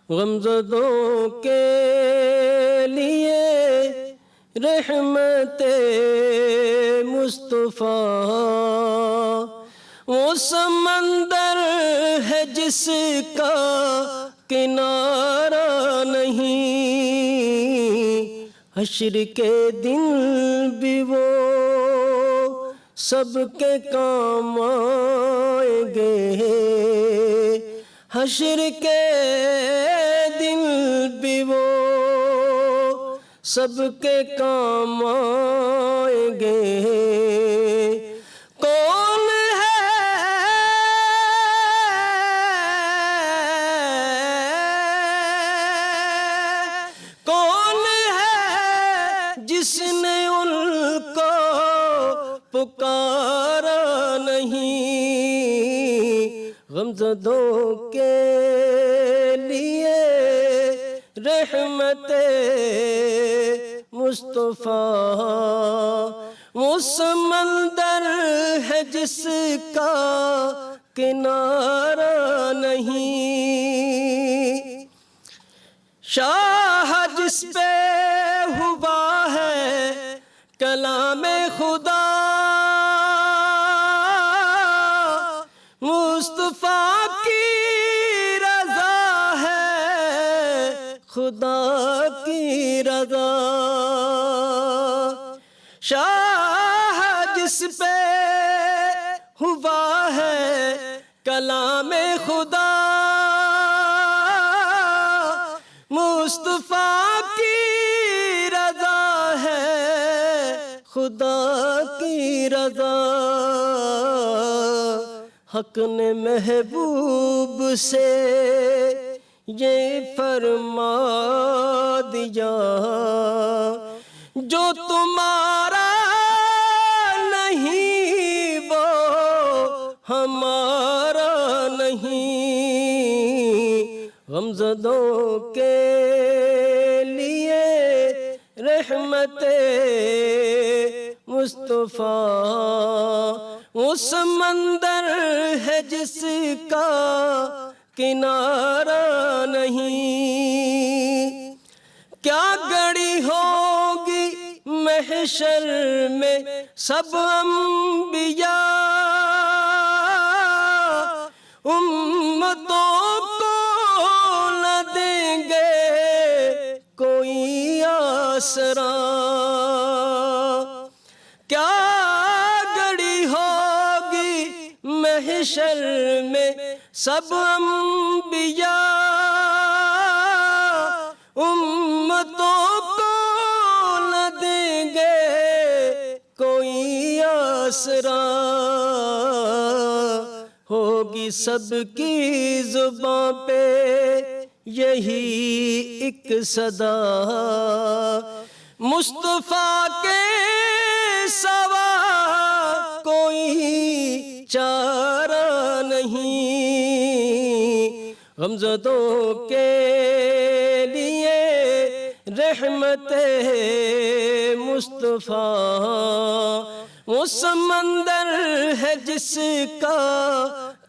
غمزدوں کے لیے رحمت مصطفیٰ، وہ سمندر ہے جس کا کنارہ نہیں، حشر کے دن بھی وہ سب کے کام آئیں گے، حشر کے دن بھی وہ سب کے کام آئیں گے۔ کون ہے جس نے ان کو پکارا نہیں، غمزدوں کے لیے رحمت مصطفیٰ، وہ سمندر ہے جس کا کنارہ نہیں، شاہ جس پہ ہوا ہے کلام خدا، مصطفیٰ کی رضا ہے خدا کی رضا، شاہ جس پہ ہوا ہے کلام خدا، مصطفیٰ کی رضا ہے خدا کی رضا، حق نے محبوب سے یہ فرما دیا، جو تمہارا نہیں وہ ہمارا نہیں، غمزدوں کے لیے رحمت مصطفیٰ، وہ سمندر ہے جس کا کنارہ نہیں، کیا گڑی ہوگی محشر میں سب انبیاء، امتوں کو نہ دیں گے کوئی آسرا، کیا گڑی ہوگی محشر میں سب انبیاء، امتوں کو نہ دیں گے کوئی آسرا، ہوگی سب کی زباں پہ یہی ایک صدا، مصطفیٰ کے سوا کوئی چارہ نہیں، غمزدوں کے لیے رحمت مصطفیٰ، وہ سمندر ہے جس کا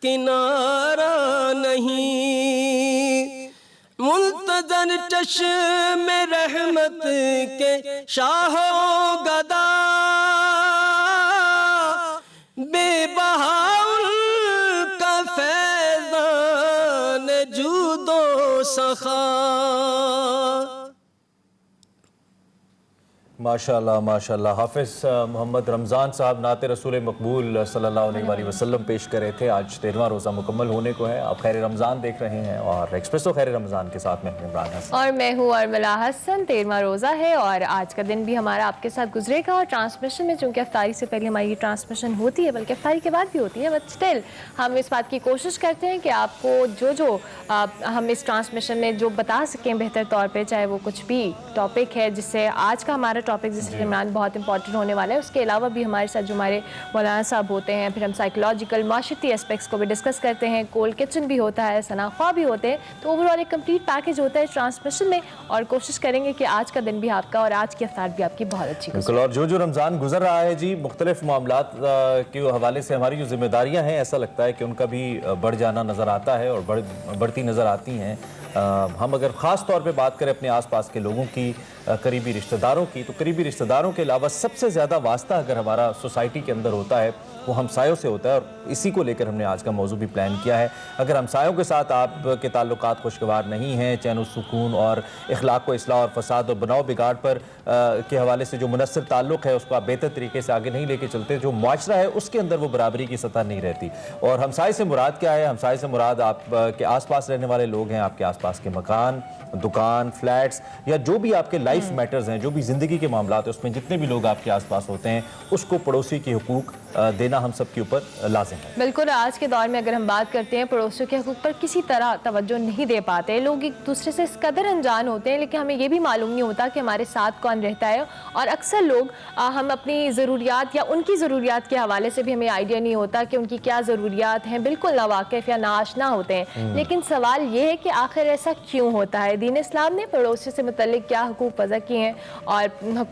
کنارہ نہیں، منتظر چشم رحمت کے شاہ و گدا، بے بہا ان کا فیضان جود و سخا۔ ماشاءاللہ ماشاءاللہ، حافظ محمد رمضان صاحب نعت رسول مقبول صلی اللہ علیہ وآلہ وسلم پیش کرے تھے۔ آج 13واں روزہ مکمل ہونے کو ہے، آپ خیر رمضان دیکھ رہے ہیں اور ایکسپریسو خیر رمضان کے ساتھ میں عمران حسن اور میں ہوں ارملا حسن۔ 13واں روزہ ہے اور آج کا دن بھی ہمارا آپ کے ساتھ گزرے گا، اور ٹرانسمیشن میں چونکہ افطاری سے پہلے ہماری یہ ٹرانسمیشن ہوتی ہے، بلکہ افطاری کے بعد بھی ہوتی ہے، بٹ اسٹل ہم اس بات کی کوشش کرتے ہیں کہ آپ کو جو ہم اس ٹرانسمیشن میں جو بتا سکیں بہتر طور پہ، چاہے وہ کچھ بھی ٹاپک ہے، جس سے آج کا ہمارا ٹاپک टॉपिक जिससे इमरान बहुत इंपॉर्टेंट होने वाला है। उसके अलावा भी हमारे साथ जो हमारे मौलाना साहब होते हैं, फिर हम साइकोलॉजिकल माशरती एस्पेक्ट्स को भी डिस्कस करते हैं, कोल्ड किचन भी होता है, सना ख्वाह भी होते हैं। तो ओवरऑल एक कंप्लीट पैकेज होता है ट्रांसमिशन में, और कोशिश करेंगे कि आज का दिन भी आपका और आज की इफ्तार भी आपकी बहुत अच्छी गुजरे। बिल्कुल। और जो रमज़ान गुजर रहा है जी, मुख्तलिफ मामलात के हवाले से हमारी जो जिम्मेदारियाँ हैं, ऐसा लगता है कि उनका भी बढ़ जाना नज़र आता है और बढ़ती नज़र आती हैं। हम अगर ख़ास तौर पे बात करें अपने आसपास के लोगों की, करीबी रिश्तेदारों की, तो करीबी रिश्तेदारों के अलावा सबसे ज़्यादा वास्ता अगर हमारा सोसाइटी के अंदर होता है वो हमसायों से होता है, और इसी को लेकर हमने आज का मौजू भी प्लान किया है। अगर हमसायों के साथ आपके ताल्लुकात खुशगवार नहीं हैं, चैन और सुकून और इखलाक व इस्लाह और फसाद और बनाव बिगाड़ पर के हवाले से जो मुनस्सिर ताल्लुक़ है उसको आप बेहतर तरीके से आगे नहीं लेके चलते, जो मुआशरा है उसके अंदर वो बराबरी की सतह नहीं रहती। और हमसाय से मुराद क्या है? हमसाय से मुराद आप के आसपास रहने वाले लोग हैं, आपके आसपास के मकान, दुकान, फ्लैट्स, या जो भी आपके लाइफ मैटर्स हैं, जो भी ज़िंदगी के मामलात हैं, उसमें जितने भी लोग आपके आसपास होते हैं, उसको पड़ोसी के हुकूक देना हम सब के ऊपर लाजिम है। बिल्कुल। आज के दौर में अगर हम बात करते हैं, पड़ोसियों के हकूक़ पर किसी तरह तवज्जो नहीं दे पाते, लोग एक दूसरे से इस कदर अनजान होते हैं, लेकिन हमें ये भी मालूम नहीं होता कि हमारे साथ कौन रहता है। और अक्सर लोग हम अपनी ज़रूरियात या उनकी ज़रूरियात के हवाले से भी हमें आइडिया नहीं होता कि उनकी क्या ज़रूरियात हैं, बिल्कुल नावाकिफ़ या नाआशना होते हैं। लेकिन सवाल ये है कि आखिर ऐसा क्यों होता है? दीन इस्लाम ने पड़ोसियों से मुतल्लिक क्या हुकूक वज़ा किए हैं, और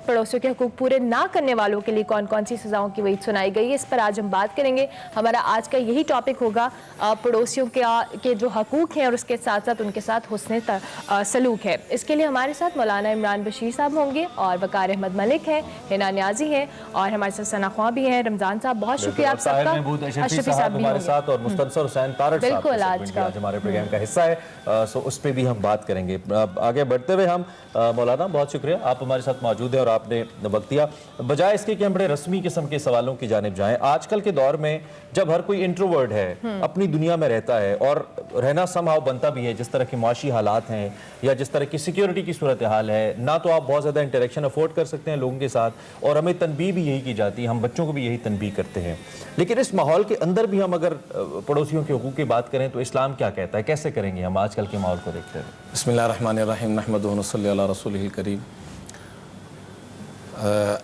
पड़ोसियों के हुकूक पूरे ना करने वालों के लिए कौन कौन सी सज़ाओं की वईद सुनाई गई है, इस पर आज हम बात करेंगे। हमारा आज का यही टॉपिक होगा पड़ोसियों के जो हकूक हैं और उसके साथ साथ उनके साथ हुस्न सलूक है। इसके लिए हमारे साथ मौलाना इमरान बशीर साहब होंगे, और वकार अहमद मलिक हैं, हिना न्याजी हैं, और हमारे साथ सना ख्वाह भी हैं, रमज़ान साहब, बहुत शुक्रिया आप सबका, अशरफी साहब भी हमारे साथ, और मुस्तनसर हुसैन तारड़ साहब बिल्कुल आज हमारे प्रोग्राम का हिस्सा है, सो उस पर भी हम बात करेंगे। आगे बढ़ते हुए हम मौलाना, बहुत शुक्रिया आप हमारे साथ मौजूद हैं और आपने वक्त दिया। बजाय इसके कि हम बड़े रस्मी किस्म के सवालों की जानिब जाएं, आजकल के दौर में जब हर कोई इंट्रोवर्ट है, अपनी दुनिया में रहता है, और रहना समहाउ बनता भी है, जिस तरह के माशी हालात हैं या जिस तरह की सिक्योरिटी की सूरत हाल है, ना तो आप बहुत ज़्यादा इंटरेक्शन अफोर्ड कर सकते हैं लोगों के साथ, और हमें तनबीह भी यही की जाती है, हम बच्चों को भी यही तनबीह करते हैं। लेकिन इस माहौल के अंदर भी हम अगर पड़ोसियों के हुकूक की बात करें तो इस्लाम क्या कहता है, कैसे करेंगे हम आजकल के माहौल को देखते हैं? बिस्मिल्लाहिर्रहमानिर्रहीम, नहमदुहु व नसल्ली अला रसूलिहिल करीम।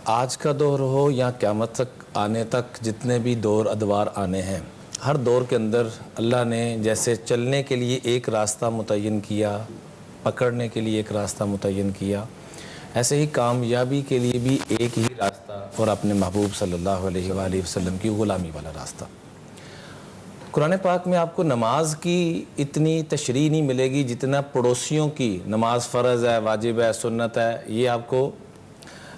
आज का दौर हो या क़यामत तक आने तक जितने भी दौर अदवार आने हैं, हर दौर के अंदर अल्लाह ने जैसे चलने के लिए एक रास्ता मुतय्यन किया, पकड़ने के लिए एक रास्ता मुतय्यन किया, ऐसे ही कामयाबी के लिए भी एक ही रास्ता, और अपने महबूब सल्लल्लाहु अलैहि वसल्लम की ग़ुलामी वाला रास्ता। कुरान पाक में आपको नमाज की इतनी तशरीह नहीं मिलेगी जितना पड़ोसियों की नमाज फ़र्ज़ है, वाजिब है, सुन्नत है, ये आपको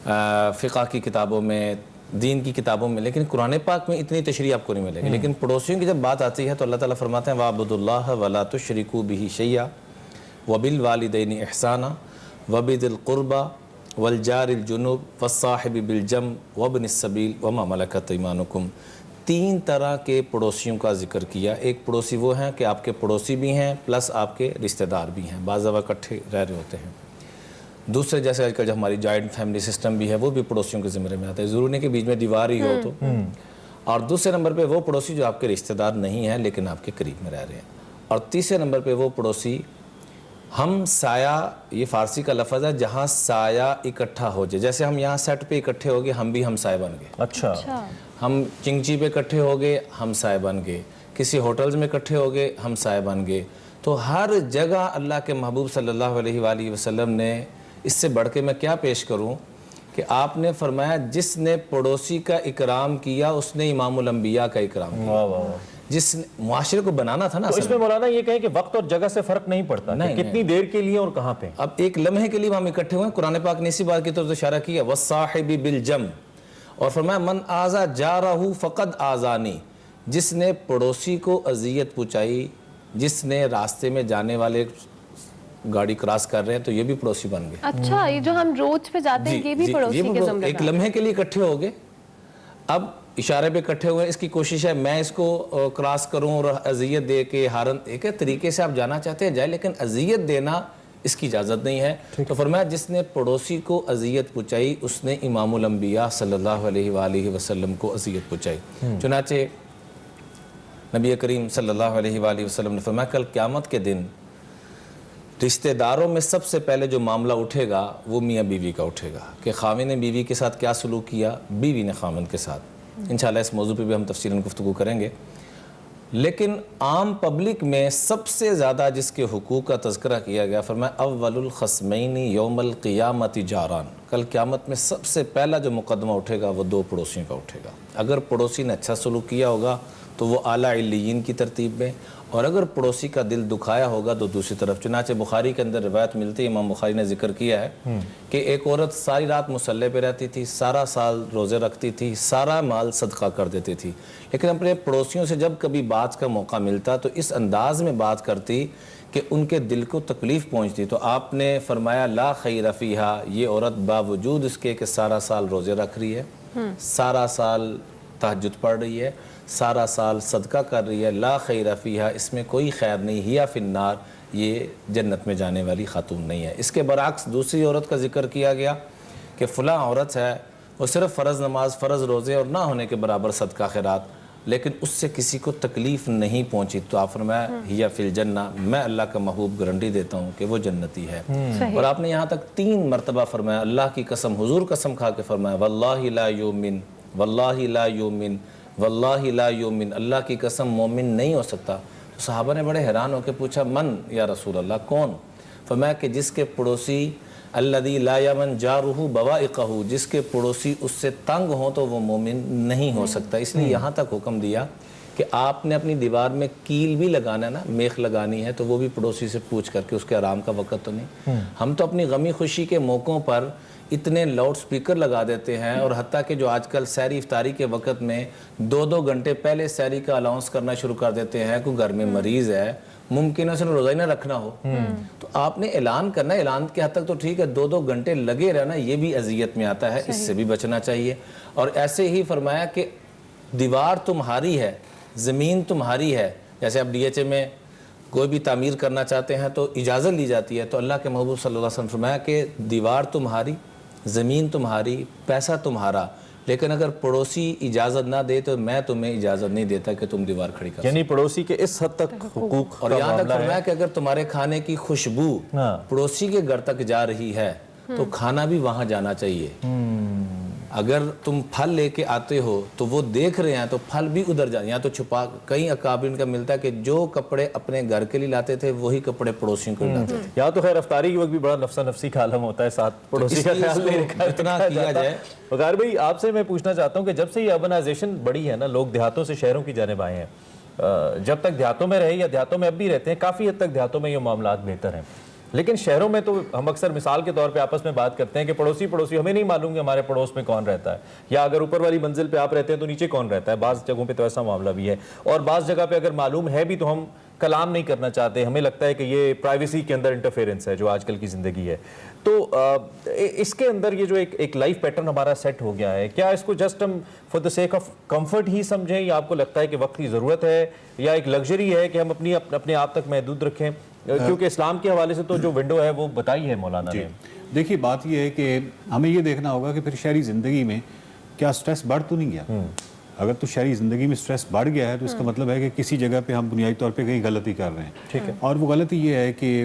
फ़िक़्ह की किताबों में, दीन की किताबों में, लेकिन कुरान पाक में इतनी तशरीह आपको नहीं मिलेगी। लेकिन पड़ोसियों की जब बात आती है तो अल्लाह ताला फरमाते हैं वाबुदुल्लाह वला तुशरिकू बिही शैया वबिल वालिदैनि इहसाना वबिदिल क़ुरबा वल जारिल जुनुब वस्साहिबि बिल जम वब्निस सबील वमा मलकत ऐमानुकुम। 3 तरह के पड़ोसियों का जिक्र किया। एक पड़ोसी वो हैं कि आपके पड़ोसी भी हैं प्लस आपके रिश्तेदार भी हैं, बाज़ दफ़ा इकट्ठे रह रहे होते हैं। दूसरे जैसे आजकल जो हमारी जॉइंट फैमिली सिस्टम भी है वो भी पड़ोसियों के ज़िम्मे में आता है, ज़रूरी नहीं कि बीच में दीवार ही हो तो। और दूसरे नंबर पे वो पड़ोसी जो आपके रिश्तेदार नहीं हैं लेकिन आपके करीब में रह रहे हैं। और तीसरे नंबर पे वो पड़ोसी हम साया, ये फ़ारसी का लफ्ज़ है, जहाँ साया इकट्ठा हो जाए। जैसे हम यहाँ सेट पे इकट्ठे हो गए, हम भी हमसाए बन गए। अच्छा। हम चिंगची पे इकट्ठे हो गए, हमसाए बन गए। किसी होटल्स में इकट्ठे हो गए, हमसाए बन गए। तो हर जगह अल्लाह के महबूब सल्लल्लाहु अलैहि वसल्लम ने, इससे बढ़ के मैं क्या पेश करूं, कि आपने फरमाया जिसने पड़ोसी का इकराम किया उसने इमामुल अंबिया का इकराम किया। वाह वाह। जिस मुआशरे को बनाना था ना, तो इसमें मौलाना ये कहें कि वक्त और जगह से फर्क नहीं पड़ता, नहीं, कितनी देर के लिए और कहाँ पे। अब एक लम्हे के लिए हम इकट्ठे हुए, कुरान पाक ने इसी बात की तरफ इशारा किया वस्साहिबि बिल जम, और फरमाया मन आज़ा जारहू फ़क़द आज़ानी, जिसने पड़ोसी को अजियत पहुँचाई, जिसने रास्ते में जाने वाले गाड़ी क्रॉस कर रहे हैं तो ये भी पड़ोसी बन गए। अच्छा, ये जो हम रोड पे जाते हैं ये भी पड़ोसी के ज़िम्मे। एक लम्हे के लिए इकट्ठे हो गए, अब इशारे पे इकट्ठे हुए, इसकी कोशिश है मैं इसको क्रॉस करूं और अजियत दे के हारन, एक तरीके से आप जाना चाहते हैं जाए, लेकिन अजियत देना इसकी इजाज़त नहीं है। तो फरमाया जिसने पड़ोसी को अजियत पहुँचाई उसने इमामुल अंबिया सल्लल्लाहु अलैहि वसल्लम को अजियत पहुँचाई। चुनाचे नबी करीम सल्लल्लाहु अलैहि वसल्लम ने फरमाया कल क़यामत के दिन رشتہ داروں میں سب سے پہلے جو معاملہ اٹھے گا وہ میاں بیوی کا اٹھے گا کہ خاوند نے بیوی کے ساتھ کیا سلوک کیا، بیوی نے خاوند کے ساتھ۔ انشاءاللہ اس موضوع پہ بھی ہم تفصیلاً گفتگو کریں گے۔ لیکن عام پبلک میں سب سے زیادہ جس کے حقوق کا تذکرہ کیا گیا، فرمایا اول الخصمین یوم القیامت جاران، کل قیامت میں سب سے پہلا جو مقدمہ اٹھے گا وہ 2 پڑوسیوں کا اٹھے گا۔ اگر پڑوسی نے اچھا سلوک کیا ہوگا تو وہ اعلیٰ علیین کی ترتیب میں، اور اگر پڑوسی کا دل دکھایا ہوگا تو دوسری طرف۔ چنانچہ بخاری کے اندر روایت ملتی ہے، امام بخاری نے ذکر کیا ہے کہ ایک عورت ساری رات مصلی پہ رہتی تھی، سارا سال روزے رکھتی تھی، سارا مال صدقہ کر دیتی تھی، لیکن اپنے پڑوسیوں سے جب کبھی بات کا موقع ملتا تو اس انداز میں بات کرتی کہ ان کے دل کو تکلیف پہنچتی۔ تو آپ نے فرمایا لا خیر فیہا، یہ عورت باوجود اس کے کہ سارا سال روزے رکھ رہی ہے، سارا سال تہجد پڑھ رہی ہے، سارا سال صدقہ کر رہی ہے، لا خیر فیہا، اس میں کوئی خیر نہیں، ہیا فی النار، یہ جنت میں جانے والی خاتون نہیں ہے۔ اس کے برعکس دوسری عورت کا ذکر کیا گیا کہ فلاں عورت ہے، وہ صرف فرض نماز، فرض روزے اور نہ ہونے کے برابر صدقہ خیرات، لیکن اس سے کسی کو تکلیف نہیں پہنچی، تو آپ فرمایا ہیا فی الجنہ، میں اللہ کا محبوب گارنٹی دیتا ہوں کہ وہ جنتی ہے۔ اور آپ نے یہاں تک 3 مرتبہ فرمایا، اللہ کی قسم، حضور قسم کھا کے فرمایا واللہ لا یؤمن، واللہ لا یؤمن، واللہ لا یؤمن، اللہ کی قسم مومن نہیں ہو سکتا۔ تو صحابہ نے بڑے حیران ہو کے پوچھا من یا رسول اللہ، کون؟ فرمایا کہ جس کے پڑوسی الذی لا یمن جارہ بوائقہ، جس کے پڑوسی اس سے تنگ ہوں تو وہ مومن نہیں ہو سکتا۔ اس لیے یہاں تک حکم دیا کہ آپ نے اپنی دیوار میں کیل بھی لگانا ہے نا، میخ لگانی ہے، تو وہ بھی پڑوسی سے پوچھ کر کے، اس کے آرام کا وقت تو نہیں۔ ہم تو اپنی غمی خوشی کے موقعوں پر اتنے لاؤڈ سپیکر لگا دیتے ہیں، اور حتیٰ کہ جو آج کل سحری افطاری کے وقت میں 2 گھنٹے پہلے سحری کا الاؤنس کرنا شروع کر دیتے ہیں، کوئی گھر میں مریض ہے، ممکن ہے اسے روزہ ہی نہ رکھنا ہو، تو آپ نے اعلان کرنا ہے، اعلان کے حد تک تو ٹھیک ہے، 2 گھنٹے لگے رہنا یہ بھی اذیت میں آتا ہے، اس سے بھی بچنا چاہیے۔ اور ایسے ہی فرمایا کہ دیوار تمہاری ہے، زمین تمہاری ہے، جیسے اب ڈی ایچ اے میں کوئی بھی تعمیر کرنا چاہتے ہیں تو اجازت لی جاتی ہے، تو اللہ کے محبوب صلی اللہ علیہ وسلم فرمایا کہ دیوار تمہاری، زمین تمہاری، پیسہ تمہارا، لیکن اگر پڑوسی اجازت نہ دے تو میں تمہیں اجازت نہیں دیتا کہ تم دیوار کھڑی کر۔ یعنی پڑوسی کے اس حد تک حقوق، اور یہاں تک فرمایا کہ اگر تمہارے کھانے کی خوشبو پڑوسی کے گھر تک جا رہی ہے تو کھانا بھی وہاں جانا چاہیے۔ اگر تم پھل لے کے آتے ہو تو وہ دیکھ رہے ہیں تو پھل بھی ادھر جائیں، یا تو چھپا، کئی اکابرین کا ملتا ہے کہ جو کپڑے اپنے گھر کے لیے لاتے تھے وہی کپڑے پڑوسیوں کو لاتے تھے۔ یہاں تو خیر افطاری کے وقت بھی بڑا نفسا نفسی کا عالم ہوتا ہے، ساتھ پڑوسی کا خیال نہیں رکھا اتنا کیا جائے۔ وقار بھائی آپ سے میں پوچھنا چاہتا ہوں کہ جب سے یہ اربنائزیشن بڑی ہے نا، لوگ دیہاتوں سے شہروں کی جانب آئے ہیں، جب تک دیہاتوں میں رہے یا دیہاتوں میں اب بھی رہتے ہیں، کافی حد تک دیہاتوں میں یہ معاملات بہتر ہیں، لیکن شہروں میں تو ہم اکثر مثال کے طور پہ آپس میں بات کرتے ہیں کہ پڑوسی ہمیں نہیں معلوم کہ ہمارے پڑوس میں کون رہتا ہے، یا اگر اوپر والی منزل پہ آپ رہتے ہیں تو نیچے کون رہتا ہے، بعض جگہوں پہ تو ایسا معاملہ بھی ہے، اور بعض جگہ پہ اگر معلوم ہے بھی تو ہم کلام نہیں کرنا چاہتے، ہمیں لگتا ہے کہ یہ پرائیویسی کے اندر انٹرفیرنس ہے جو آج کل کی زندگی ہے۔ تو اس کے اندر یہ جو ایک لائف پیٹرن ہمارا سیٹ ہو گیا ہے، کیا اس کو جسٹ ہم for the sake of comfort ہی سمجھیں، یا آپ کو لگتا ہے کہ وقت کی ضرورت ہے، یا ایک لگژری ہے کہ ہم اپنے آپ تک محدود رکھیں؟ کیونکہ اسلام کے حوالے سے تو جو ونڈو ہے وہ بتائی ہے مولانا نے۔ دیکھیے بات یہ ہے کہ ہمیں یہ دیکھنا ہوگا کہ پھر شہری زندگی میں کیا سٹریس بڑھ تو نہیں گیا۔ اگر تو شہری زندگی میں سٹریس بڑھ گیا ہے تو اس کا مطلب ہے کہ کسی جگہ پہ ہم بنیادی طور پہ کہیں غلطی کر رہے ہیں، ٹھیک ہے۔ اور وہ غلطی یہ ہے کہ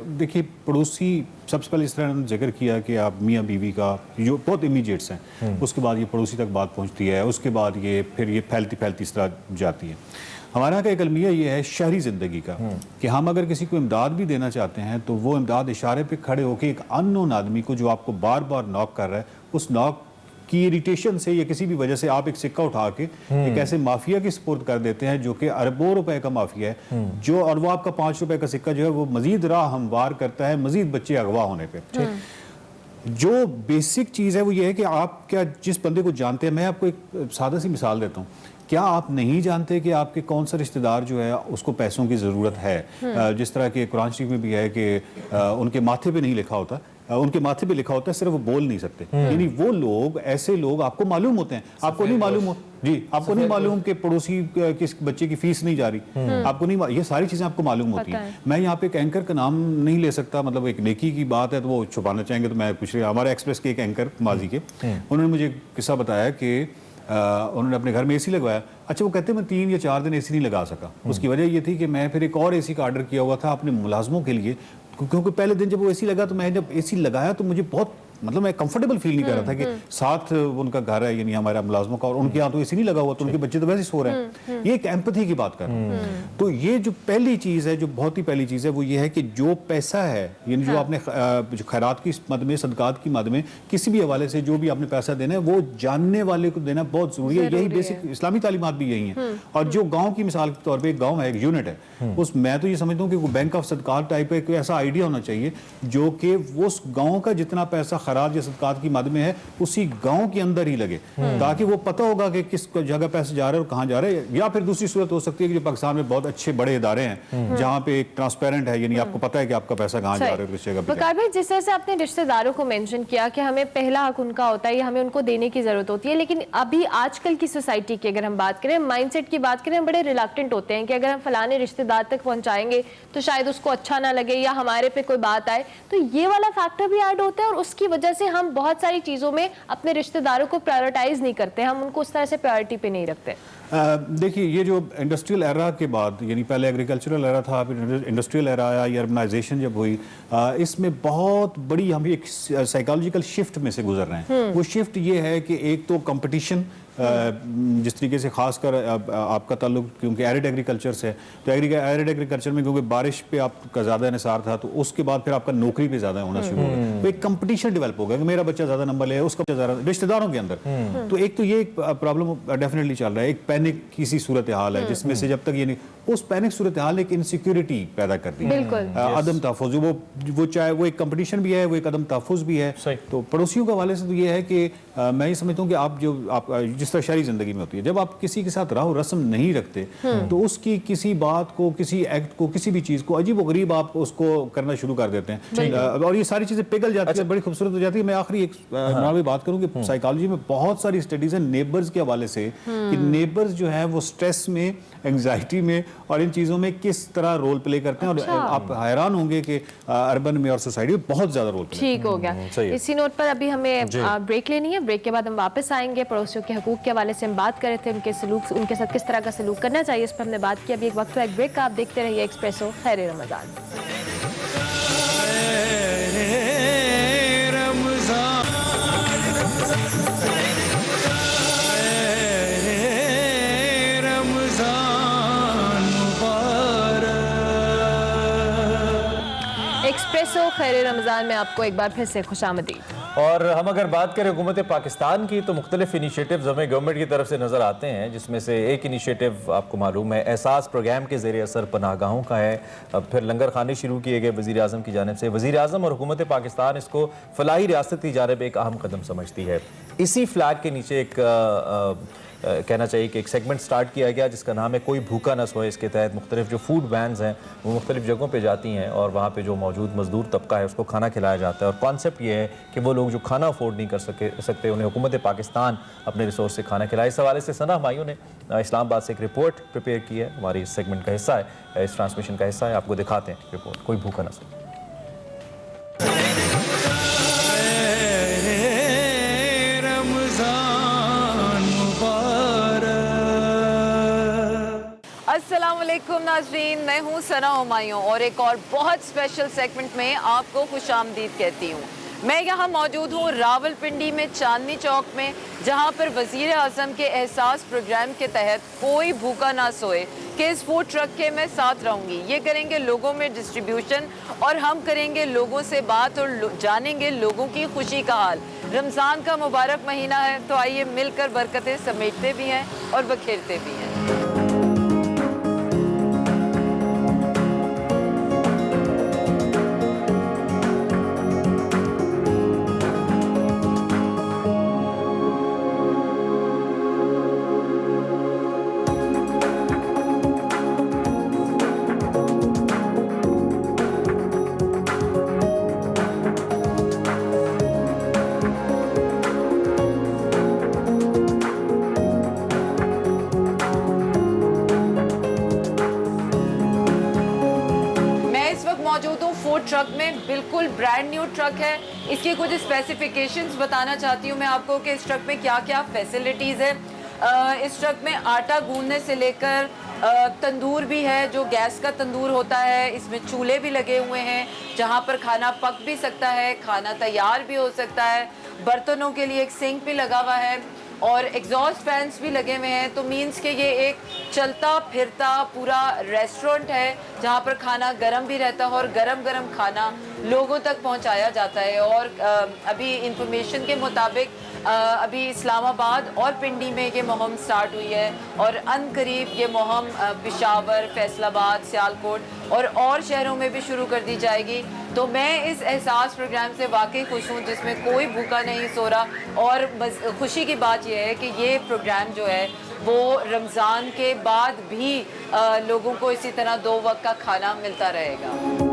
دیکھیے پڑوسی، سب سے پہلے اس طرح ذکر کیا کہ آپ میاں بیوی کا جو بہت امیجیٹس ہیں، اس کے بعد یہ پڑوسی تک بات پہنچتی ہے، اس کے بعد یہ پھر یہ پھیلتی اس طرح جاتی ہے۔ ہمارا کا ایک المیہ یہ ہے شہری زندگی کا کہ ہم اگر کسی کو امداد بھی دینا چاہتے ہیں تو وہ امداد اشارے پہ کھڑے ہو کے ایک اننون آدمی کو جو آپ کو بار بار ناک کر رہا ہے، اس ناک کی اریٹیشن سے یا کسی بھی وجہ سے آپ ایک سکہ اٹھا کے ایک ایسے مافیا کی سپورٹ کر دیتے ہیں جو کہ اربوں روپے کا مافیا ہے، جو اور وہ آپ کا 5 روپے کا سکہ جو ہے وہ مزید راہ ہموار کرتا ہے مزید بچے اغوا ہونے پہ۔ جو بیسک چیز ہے وہ یہ ہے کہ آپ کیا جس بندے کو جانتے ہیں، میں آپ کو ایک سادہ سی مثال دیتا ہوں، کیا آپ نہیں جانتے کہ آپ کے کون سا رشتہ دار جو ہے اس کو پیسوں کی ضرورت ہے؟ جس طرح کہ قرآن شریف میں بھی ہے کہ ان کے ماتھے پہ نہیں لکھا ہوتا، ان کے ماتھے پہ لکھا ہوتا ہے صرف وہ بول نہیں سکتے، یعنی وہ لوگ، ایسے لوگ آپ کو معلوم ہوتے ہیں، آپ کو نہیں معلوم ہو جی، آپ کو نہیں معلوم کہ پڑوسی کس بچے کی فیس نہیں جا رہی، آپ کو نہیں، یہ ساری چیزیں آپ کو معلوم ہوتی ہیں۔ میں یہاں پہ ایک اینکر کا نام نہیں لے سکتا، مطلب ایک نیکی کی بات ہے تو وہ چھپانا چاہیں گے تو میں پوچھ رہا ہوں، ہمارے ایکسپریس کے ایک اینکر ماضی کے، انہوں نے مجھے قصہ بتایا کہ उन्होंने अपने घर में एसी लगवाया। अच्छा, वो कहते हैं मैं 3 या 4 दिन एसी नहीं लगा सका। उसकी वजह ये थी कि मैं फिर एक और एसी का ऑर्डर किया हुआ था अपने मुलाजमों के लिए, क्योंकि पहले दिन जब वो एसी लगा तो मैं जब एसी लगाया तो मुझे बहुत मतलब मैं कंफर्टेबल फील नहीं कर रहा था कि साथ उनका घर है यानी हमारा मुलाजमों का, और उनके यहाँ तो एसी नहीं लगा हुआ तो उनके बच्चे तो वैसे ही सो रहे हैं। ये एक एम्पैथी की बात कर रहा हूँ। तो ये जो पहली चीज़ है, जो बहुत ही पहली चीज़ है, वो ये है कि जो पैसा है यानी जो आपने जो खैरात की मद में, सदकात की मद में किसी भी हवाले से जो भी आपने पैसा देना है वो जानने वाले को देना बहुत ज़रूरी है। यही बेसिक इस्लामी तालीमात भी यही है। और जो गाँव की मिसाल के तौर पर एक गाँव है, एक यूनिट है, उस मैं तो ये समझता हूँ कि वो बैंक ऑफ सदकात टाइप का कोई ऐसा आइडिया होना चाहिए जो कि उस गाँव का जितना पैसा खराज या सदकात की मद में है उसी गांव के अंदर ही लगे, ताकि वो पता होगा कि किस जगह पैसे जा रहे हैं और कहां जा रहे हैं। या फिर दूसरी सूरत हो सकती है कि जो पाकिस्तान में बहुत अच्छे बड़े इदारे हैं जहां पे एक ट्रांसपेरेंट है, यानी आपको पता है कि आपका पैसा कहां जा रहा है और किस जगह पे। वकार भाई, जिस तरह से आपने रिश्तेदारों को मेंशन किया कि हमें पहला हक उनका होता है, हमें उनको देने की जरूरत होती है, लेकिन अभी आजकल की सोसाइटी की अगर हम बात करें, माइंडसेट की बात करें, हम बड़े रिलक्टेंट होते हैं कि अगर हम फलाने रिश्तेदार तक पहुंचाएंगे तो शायद उसको अच्छा ना लगे या हमारे पे कोई बात आए, तो ये वाला फैक्टर भी ऐड होता है और उसकी वजह से हम बहुत सारी चीजों में अपने रिश्तेदारों को प्रायोरिटाइज नहीं करते, हम उनको उस तरह से प्रायोरिटी पे नहीं रखते। देखिए, ये जो इंडस्ट्रियल एरा के बाद, यानी पहले एग्रीकल्चरल एरा था, फिर इंडस्ट्रियल एरा आया, ये अर्बनाइजेशन जब हुई, इसमें बहुत बड़ी हम एक साइकोलॉजिकल शिफ्ट में से गुजर रहे हैं। वो शिफ्ट ये है कि एक तो कंपटीशन, जिस तरीके से खासकर आपका ताल्लुक क्योंकि एरिड एग्रीकल्चर से है, तो एरिड एग्रीकल्चर में क्योंकि बारिश पे आपका ज़्यादा निसार था, तो उसके बाद फिर आपका नौकरी पे ज़्यादा होना शुरू हो गया। तो एक कंपटीशन डेवलप हो गया कि मेरा बच्चा ज़्यादा नंबर ले, उसका बच्चा ज़्यादा, रिश्तेदारों के अंदर। तो एक तो ये एक प्रॉब्लम डेफिनेटली चल रहा है, एक पैनिक की सी सूरत हाल है जिसमें से जब तक ये नहीं, उस पैनिक सूरत हाल एक इनसिक्योरिटी पैदा करती है, अदम तहफ़्फ़ुज़। वो चाहे वो एक कंपटीशन भी है, वो एक अदम तहफ़्फ़ुज़ भी है। तो पड़ोसियों के हवाले से तो ये है कि मैं ये समझता हूँ कि आप जो आप जिस तरह शहरी ज़िंदगी में होती है, जब आप किसी के साथ राह रस्म नहीं रखते तो उसकी किसी बात को, किसी एक्ट को, किसी भी चीज़ को अजीब व गरीब आप उसको करना शुरू कर देते हैं और ये सारी चीज़ें पिघल जाती है, बड़ी खूबसूरत हो जाती है। मैं आखिरी एक नॉर्मल बात करूँ कि साइकोलॉजी में बहुत सारी स्टडीज़ हैं नेबर्स के हवाले से कि नेबर्स जो है वो स्ट्रेस में, एंग्जाइटी में और इन चीज़ों में किस तरह रोल प्ले करते हैं। और आप हैरान होंगे कि अर्बन में और सोसाइटी में बहुत ज़्यादा रोल प्ले। ठीक हो गया। इसी नोट पर अभी हमें ब्रेक लेनी है। ब्रेक के बाद हम वापस आएंगे। पड़ोसियों के हकूक के हवाले से हम बात कर रहे थे, उनके सलूक, उनके साथ किस तरह का सलूक करना चाहिए, इस पर हमने बात की। अभी एक वक्त एक ब्रेक का, आप देखते रहिए एक्सप्रेसो। खैर रमज़ान। एक्सप्रेसो खैर रमज़ान में आपको एक बार फिर से खुशामदीद। और हम अगर बात करें हुकूमत पाकिस्तान की, तो मुख्तलिफ इनिशिएटिव्स हमें गवर्नमेंट की तरफ से नज़र आते हैं, जिसमें से एक इनिशिएटिव आपको मालूम है एहसास प्रोग्राम के ज़रिए असर पनाहगाहों का है। अब फिर लंगर खाने शुरू किए गए वज़ीर आज़म की जानिब से। वज़ीर आज़म और हुकूमत पाकिस्तान इसको फलाही रियासत की जानिब एक अहम कदम समझती है। इसी फ्लैग के नीचे एक कहना चाहिए कि एक सेगमेंट स्टार्ट किया गया जिसका नाम है कोई भूखा न सोए। इसके तहत मुख्तलिफ जो फूड वैन्स हैं वो मुख्तलिफ जगहों पे जाती हैं और वहाँ पे जो मौजूद मजदूर तबका है उसको खाना खिलाया जाता है। और कॉन्सेप्ट ये है कि वो लोग जो खाना अफोर्ड नहीं कर सकते उन्हें हुकूमत पाकिस्तान अपने रिसोर्स से खाना खिलाए। इस हवाले से सना हमायूं ने इस्लामाबाद से एक रिपोर्ट प्रिपेयर की है, हमारी इस सेगमेंट का हिस्सा है, इस ट्रांसमिशन का हिस्सा है। आपको दिखाते हैं रिपोर्ट, कोई भूखा न सोए। अस्सलामुअलैकुम नाज़रीन, मैं हूँ सना हमायूं और एक और बहुत स्पेशल सेगमेंट में आपको खुशामदीद कहती हूँ। मैं यहाँ मौजूद हूँ रावलपिंडी में चांदनी चौक में, जहाँ पर वज़ीर आज़म के एहसास प्रोग्राम के तहत कोई भूखा ना सोए के इस फूड ट्रक के मैं साथ रहूँगी। ये करेंगे लोगों में डिस्ट्रीब्यूशन और हम करेंगे लोगों से बात और जानेंगे लोगों की खुशी का हाल। रमज़ान का मुबारक महीना है, तो आइए मिलकर बरकतें समेटते भी हैं और बखेरते भी हैं। फूड ट्रक में बिल्कुल ब्रांड न्यू ट्रक है। इसकी कुछ स्पेसिफिकेशंस बताना चाहती हूँ मैं आपको कि इस ट्रक में क्या क्या फैसिलिटीज़ है। इस ट्रक में आटा गूंदने से लेकर तंदूर भी है, जो गैस का तंदूर होता है। इसमें चूल्हे भी लगे हुए हैं जहाँ पर खाना पक भी सकता है, खाना तैयार भी हो सकता है। बर्तनों के लिए एक सिंक भी लगा हुआ है और एग्जॉस्ट फैंस भी लगे हुए हैं। तो मीन्स कि ये एक चलता फिरता पूरा रेस्टोरेंट है जहाँ पर खाना गरम भी रहता है और गरम गरम खाना लोगों तक पहुँचाया जाता है। और अभी इंफॉर्मेशन के मुताबिक अभी इस्लामाबाद और पिंडी में ये मुहिम स्टार्ट हुई है और अनकरीब ये मुहिम पेशावर, फैसलाबाद, सियालकोट और शहरों में भी शुरू कर दी जाएगी। तो मैं इस एहसास प्रोग्राम से वाकई खुश हूँ जिसमें कोई भूखा नहीं सो रहा। और खुशी की बात यह है कि ये प्रोग्राम जो है वो रमज़ान के बाद भी लोगों को इसी तरह 2 वक्त का खाना मिलता रहेगा।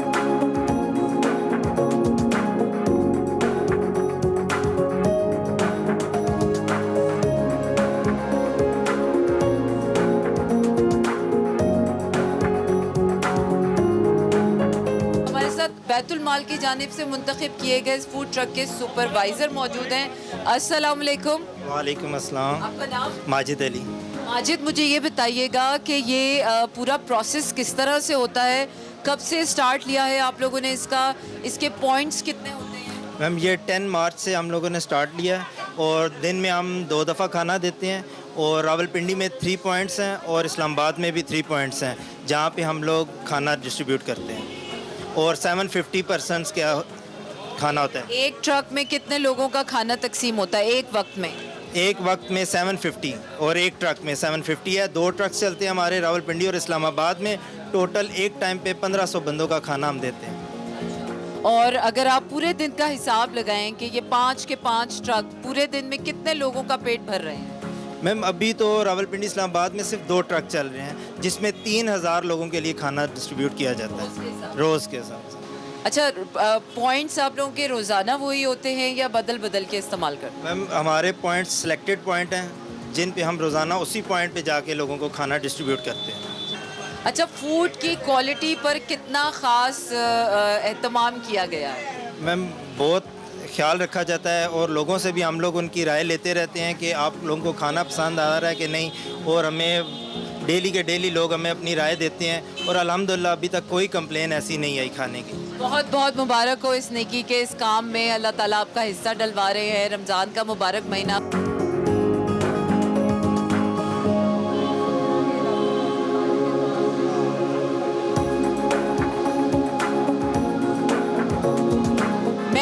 बैतुल माल की जानिब से मुंतखब किए गए इस फूड ट्रक के सुपरवाइज़र मौजूद हैं। अस्सलाम वालेकुम। वालेकुम अस्सलाम। आपका नाम? माजिद अली। माजिद, मुझे ये बताइएगा कि ये पूरा प्रोसेस किस तरह से होता है, कब से स्टार्ट लिया है आप लोगों ने इसका, इसके पॉइंट्स कितने होते हैं? मैम ये 10 मार्च से हम लोगों ने स्टार्ट लिया है और दिन में हम 2 दफ़ा खाना देते हैं। और रावलपिंडी में 3 पॉइंट्स हैं और इस्लामाबाद में भी 3 पॉइंट्स हैं जहाँ पे हम लोग खाना डिस्ट्रीब्यूट करते हैं और 750 पर्सन्स का खाना होता है। एक ट्रक में कितने लोगों का खाना तकसीम होता है एक वक्त में? एक वक्त में 750 और एक ट्रक में 750 है। 2 ट्रक चलते हैं हमारे रावलपिंडी और इस्लामाबाद में। टोटल एक टाइम पे 1500 बंदों का खाना हम देते हैं। और अगर आप पूरे दिन का हिसाब लगाएं कि ये 5 के 5 ट्रक पूरे दिन में कितने लोगों का पेट भर रहे हैं? मैम अभी तो रावलपिंडी इस्लामाबाद में सिर्फ 2 ट्रक चल रहे हैं जिसमें 3000 लोगों के लिए खाना डिस्ट्रीब्यूट किया जाता है रोज़ के हिसाब से। अच्छा, पॉइंट्स आप लोगों के रोज़ाना वही होते हैं या बदल बदल के इस्तेमाल करते हैं? मैम हमारे पॉइंट्स सिलेक्टेड पॉइंट हैं जिन पे हम रोज़ाना उसी पॉइंट पे जाके लोगों को खाना डिस्ट्रीब्यूट करते हैं। अच्छा, फूड की क्वालिटी पर कितना ख़ास एहतमाम किया गया है? मैम बहुत ख्याल रखा जाता है और लोगों से भी हम लोग उनकी राय लेते रहते हैं कि आप लोगों को खाना पसंद आ रहा है कि नहीं। और हमें डेली के डेली लोग हमें अपनी राय देते हैं और अल्हम्दुलिल्लाह अभी तक कोई कंप्लेन ऐसी नहीं आई खाने की। बहुत बहुत मुबारक हो इस नेकी के इस काम में। अल्लाह ताला आपका हिस्सा डलवा रहे हैं। रमज़ान का मुबारक महीना।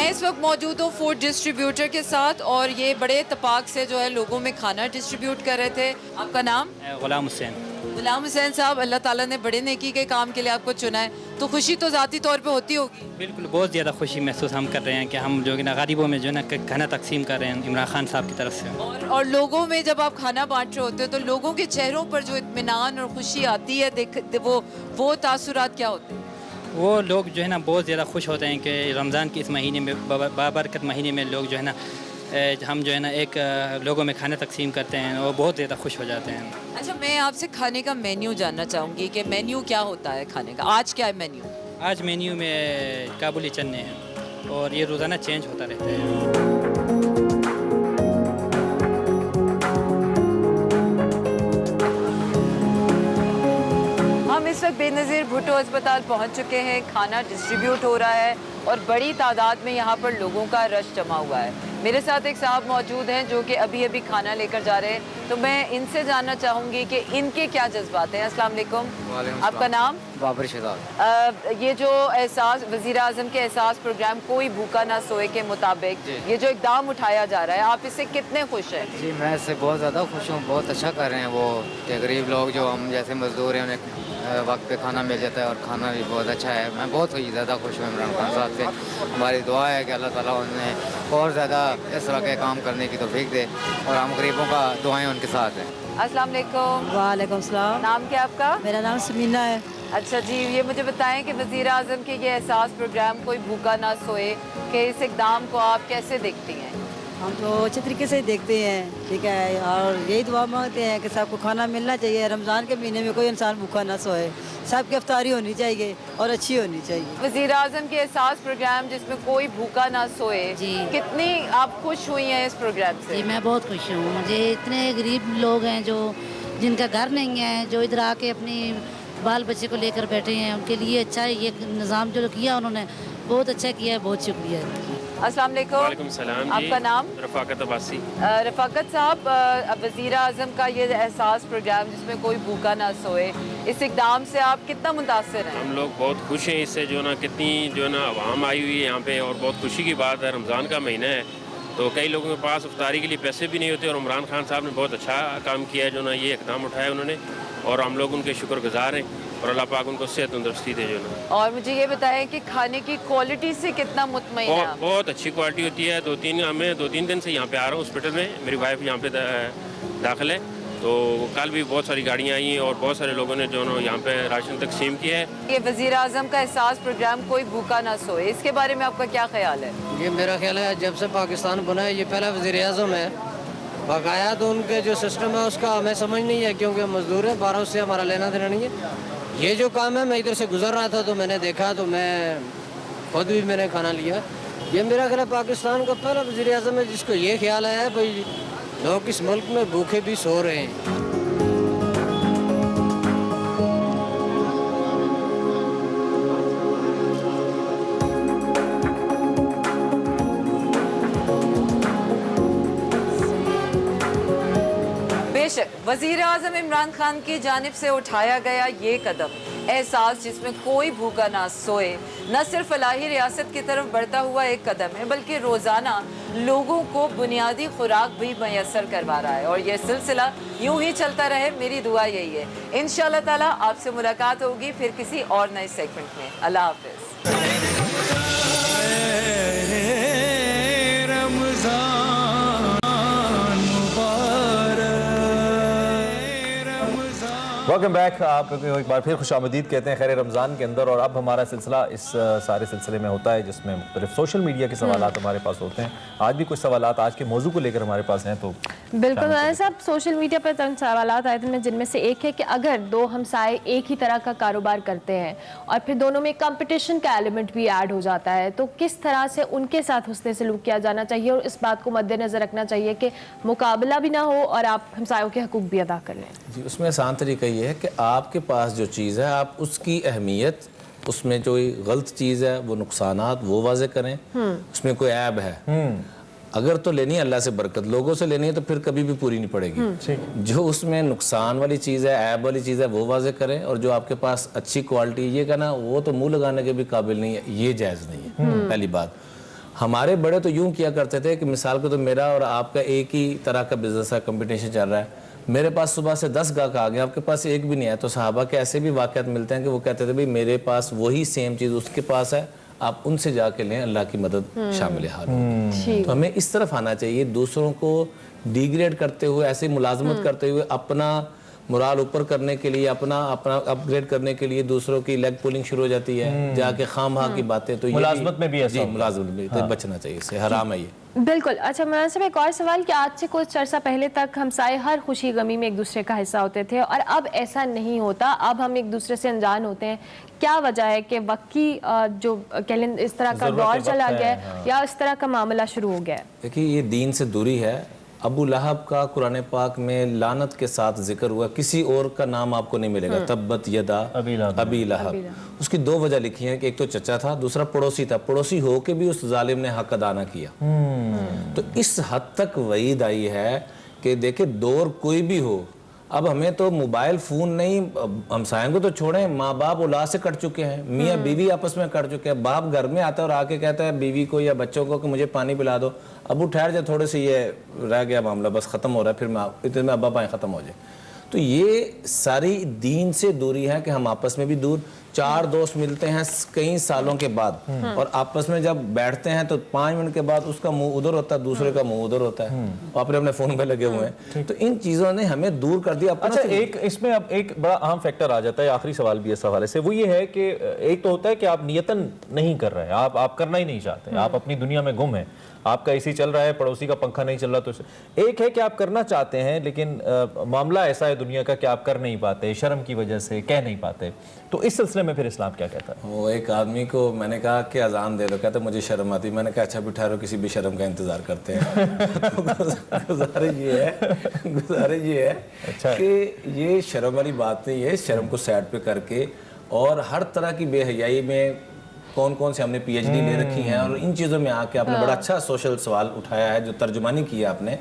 इस वक्त मौजूद हूँ फूड डिस्ट्रीब्यूटर के साथ और ये बड़े इत्तेफाक से जो है लोगों में खाना डिस्ट्रीब्यूट कर रहे थे। आपका नाम? गुलाम हुसैन। गुलाम हुसैन साहब, अल्लाह ताला ने बड़े नेकी के काम के लिए आपको चुना है, तो खुशी तो ज़ाती तौर पे होती होगी? बिल्कुल, बहुत ज़्यादा खुशी महसूस हम कर रहे हैं कि हम जो है ना गरीबों में जो है ना खाना तकसीम कर रहे हैं इमरान खान साहब की तरफ से। और लोगों में जब आप खाना बांट रहे होते हो तो लोगों के चेहरों पर जो इत्मीनान और खुशी आती है वो तासुरात क्या होते हैं? वो लोग जो है ना बहुत ज़्यादा खुश होते हैं कि रमज़ान के इस महीने में बाबरकत महीने में लोग जो है ना हम जो है ना एक लोगों में खाना तकसीम करते हैं और बहुत ज़्यादा खुश हो जाते हैं। अच्छा, मैं आपसे खाने का मेन्यू जानना चाहूँगी कि मेन्यू क्या होता है खाने का? आज क्या है मेन्यू? आज मेन्यू में काबुली चने हैं और ये रोज़ाना चेंज होता रहता है। हम इस वक्त बेनज़ीर भुट्टो अस्पताल पहुंच चुके हैं। खाना डिस्ट्रीब्यूट हो रहा है और बड़ी तादाद में यहाँ पर लोगों का रश जमा हुआ है। मेरे साथ एक साहब मौजूद हैं जो कि अभी अभी खाना लेकर जा रहे हैं, तो मैं इनसे जानना चाहूँगी कि इनके क्या जज्बात हैं। अस्सलाम वालेकुम। आपका नाम? बाबर शहजाद। ये जो एहसास वज़ीर आज़म के एहसास प्रोग्राम कोई भूखा ना सोए के मुताबिक ये जो इक़दाम उठाया जा रहा है, आप इससे कितने खुश हैं? जी मैं इससे बहुत ज़्यादा खुश हूँ। बहुत अच्छा कर रहे हैं वो कि गरीब लोग जो हम जैसे मज़दूर हैं उन्हें वक्त पे खाना मिल जाता है और खाना भी बहुत अच्छा है। मैं बहुत ही ज़्यादा खुश हूँ इमरान खान साहब से। हमारी दुआ है कि अल्लाह ताला उन्हें और ज़्यादा इस तरह के काम करने की तौफीक दे और हम गरीबों का दुआएं उनके साथ हैं। अस्सलाम वालेकुम। वालेकुम सलाम। नाम क्या आपका? मेरा नाम समीना है। अच्छा जी, ये मुझे बताएं कि वज़ीर आज़म के ये एहसास प्रोग्राम कोई भूखा ना सोए के इस इक़दाम को आप कैसे देखती हैं? हम तो अच्छे तरीके से देखते हैं, ठीक है, और यही दुआ मांगते हैं कि सबको खाना मिलना चाहिए। रमज़ान के महीने में कोई इंसान भूखा ना सोए, सबकी इफ्तारी होनी चाहिए और अच्छी होनी चाहिए। वज़ीर आज़म के एहसास प्रोग्राम जिसमें कोई भूखा ना सोए, जी। कितनी आप खुश हुई हैं इस प्रोग्राम से? जी मैं बहुत खुश हूँ। मुझे इतने गरीब लोग हैं जो जिनका घर नहीं है, जो इधर आके अपनी बाल बच्चे को लेकर बैठे हैं, उनके लिए अच्छा है ये निज़ाम जो किया उन्होंने, बहुत अच्छा किया है, बहुत शुक्रिया। अस्सलाम वालेकुम। वालेकुम सलाम। आपका नाम? रफ़ाकत अब्बासी। रफ़ाकत साहब, वज़ीर आज़म का ये एहसास प्रोग्राम जिसमें कोई भूखा ना सोए, इस इक़दाम से आप कितना मुतासिर हैं? हम लोग बहुत खुश हैं इससे, जो ना कितनी जो ना आवाम आई हुई है यहाँ पे, और बहुत खुशी की बात है। रमज़ान का महीना है तो कई लोगों के पास इफ्तारी के लिए पैसे भी नहीं होते, और इमरान खान साहब ने बहुत अच्छा काम किया है, जो ना ये इक़दाम उठाया उन्होंने, और हम लोग उनके शुक्रगुज़ार हैं, और अल्लाह पाक उनको सेहत तंदुरुस्ती दे जो ना। और मुझे ये बताएं कि खाने की क्वालिटी से कितना मुतमईन हैं आप? बहुत अच्छी क्वालिटी होती है। मैं दो तीन दिन से यहाँ पे आ रहा हूँ हॉस्पिटल में, मेरी वाइफ यहाँ पे दाखिल है, तो कल भी बहुत सारी गाड़ियाँ आई हैं और बहुत सारे लोगों ने जो ना यहाँ पे राशन तकसीम किया है। ये वज़ीर आज़म का एहसास प्रोग्राम कोई भूखा ना सोए, इसके बारे में आपका क्या ख्याल है? ये मेरा ख्याल है जब से पाकिस्तान बना है ये पहला वज़ीर आज़म है। बकाया तो उनके जो सिस्टम है उसका हमें समझ नहीं है, क्योंकि हम मज़दूर हैं, 12 से हमारा लेना देना नहीं है। ये जो काम है, मैं इधर से गुजर रहा था तो मैंने देखा, तो मैं खुद भी मैंने खाना लिया। ये मेरा ख्याल है पाकिस्तान का पहला वज़ीर आज़म है जिसको ये ख्याल है भाई लोग इस मुल्क में भूखे भी सो रहे हैं। बेशक वज़ीर आज़म इमरान खान की जानिब से उठाया गया ये कदम, एहसास जिसमें कोई भूखा ना सोए, न सिर्फ फलाही रियासत की तरफ बढ़ता हुआ एक कदम है, बल्कि रोज़ाना लोगों को बुनियादी खुराक भी मैसर करवा रहा है। और ये सिलसिला यूं ही चलता रहे, मेरी दुआ यही है। इंशाअल्लाह ताला आपसे मुलाकात होगी फिर किसी और नए सेगमेंट में। अल्लाह हाफ़िज़। Welcome back. आप एक बार फिर खुशामदीद कहते हैं खैर रमज़ान के अंदर, और अब हमारा सिलसिला इस सारे सिलसिले में होता है जिसमें मुख्तलिफ सोशल मीडिया के सवालात हमारे पास होते हैं। आज भी कुछ सवालात आज के मौजू को लेकर हमारे पास हैं, तो बिल्कुल साहब सोशल मीडिया पर तंग सवालात आए थे, जिनमें से एक है कि अगर दो हमसाए एक ही तरह का कारोबार करते हैं और फिर दोनों में कंपटीशन का एलिमेंट भी ऐड हो जाता है, तो किस तरह से उनके साथ हुस्न सलूक किया जाना चाहिए, और इस बात को मद्देनजर रखना चाहिए कि मुकाबला भी ना हो और आप हमसायों के हकूक भी अदा कर लें। जी, उसमें आसान तरीका ये है कि आपके पास जो चीज़ है आप उसकी अहमियत, उसमें जो गलत चीज़ है वो नुकसानात वो वाज़े करें, उसमें कोई ऐब है अगर तो लेनी है अल्लाह से बरकत, लोगों से लेनी है तो फिर कभी भी पूरी नहीं पड़ेगी। जो उसमें नुकसान वाली चीज़ है, ऐब वाली चीज़ है, वो वाज़े करें, और जो आपके पास अच्छी क्वालिटी ये कहना वो तो मुँह लगाने के भी काबिल नहीं है, ये जायज़ नहीं है। पहली बात, हमारे बड़े तो यूँ किया करते थे कि मिसाल को तो मेरा और आपका एक ही तरह का बिजनेस है, कंपटीशन चल रहा है, मेरे पास सुबह से 10 गाहक आ गए, आपके पास एक भी नहीं है, तो सहाबा के ऐसे भी वाक़यात मिलते हैं कि वो कहते थे भाई मेरे पास वही सेम चीज़ उसके पास है, आप उनसे जाके लें, अल्लाह की मदद शामिल हाल होगी। तो हमें इस तरफ आना चाहिए, दूसरों को डिग्रेड करते हुए, ऐसे मुलाजमत करते हुए अपना मुराल ऊपर करने के लिए, अपना अपग्रेड करने के लिए दूसरों की लेग पुलिंग शुरू हो जाती है, जाके खाम की बातें, तो मुलाजमत में भी ऐसा मुलाजमत में तो बचना चाहिए, इससे हराम है ये। बिल्कुल। अच्छा मौलाना साहब, एक और सवाल कि आज से कुछ अर्सा पहले तक हमसाए हर खुशी गमी में एक दूसरे का हिस्सा होते थे, और अब ऐसा नहीं होता, अब हम एक दूसरे से अनजान होते हैं। क्या वजह है कि वक्त की जो कह लें इस तरह का दौर चला गया है या इस तरह का मामला शुरू हो गया है? देखिए, ये दीन से दूरी है। अबू लहब का कुरान पाक में लानत के साथ जिक्र हुआ, किसी और का नाम आपको नहीं मिलेगा, तब्बत यदा अबी लहब। उसकी दो वजह लिखी है कि एक तो चचा था, दूसरा पड़ोसी था, पड़ोसी हो के भी उस जालिम ने हक अदा ना किया। तो इस हद तक वईद आई है कि देखे दौर कोई भी हो, अब हमें तो मोबाइल फ़ोन नहीं, हमसायों को तो छोड़ें, माँ बाप औलाद से कट चुके हैं, मियाँ बीवी आपस में कट चुके हैं। बाप घर में आता है और आके कहता है बीवी को या बच्चों को कि मुझे पानी पिला दो, अब वो ठहर जाए, थोड़े से ये रह गया मामला, बस ख़त्म हो रहा है, फिर मैं इतने में अब्बा पाए ख़त्म हो जाए। तो ये सारी दीन से दूरी है कि हम आपस में भी दूर, 4 دوست ملتے ہیں کئی سالوں کے بعد اور آپس میں جب بیٹھتے ہیں تو 5 منٹ کے بعد اس کا منہ ادھر ہوتا ہے, دوسرے کا منہ ادھر ہوتا ہے, اور اپنے فون پہ لگے ہوئے ہیں. تو ان چیزوں نے ہمیں دور کر دیا. اچھا, ایک اس میں اب ایک بڑا اہم فیکٹر آ جاتا ہے, آخری سوال بھی اس حوالے سے, وہ یہ ہے کہ ایک تو ہوتا ہے کہ آپ نیتاً نہیں کر رہے, آپ کرنا ہی نہیں چاہتے, آپ اپنی دنیا میں گم ہیں, آپ کا اسی چل رہا ہے, پڑوسی کا پنکھا نہیں چل رہا, تو ایک ہے کہ آپ کرنا چاہتے ہیں لیکن معاملہ ایسا ہے دنیا کا کہ آپ کر نہیں پاتے, شرم کی وجہ سے کہہ نہیں پاتے. تو اس سلسلے میں پھر اسلام کیا کہتا ہے؟ وہ ایک آدمی کو میں نے کہا کہ اذان دے لو, کہتا مجھے شرم آتی. میں نے کہا اچھا بٹھا رہو, کسی بھی شرم کا انتظار کرتے ہیں. گزارش یہ ہے کہ یہ شرم والی بات نہیں ہے, شرم کو سائڈ پہ کر کے اور ہر طرح کی بے حیائی میں کون سے ہم نے پی ایچ ڈی لے رکھی ہیں, اور ان چیزوں میں آ کے آپ نے بڑا اچھا سوشل سوال اٹھایا ہے جو ترجمانی کیا آپ نے.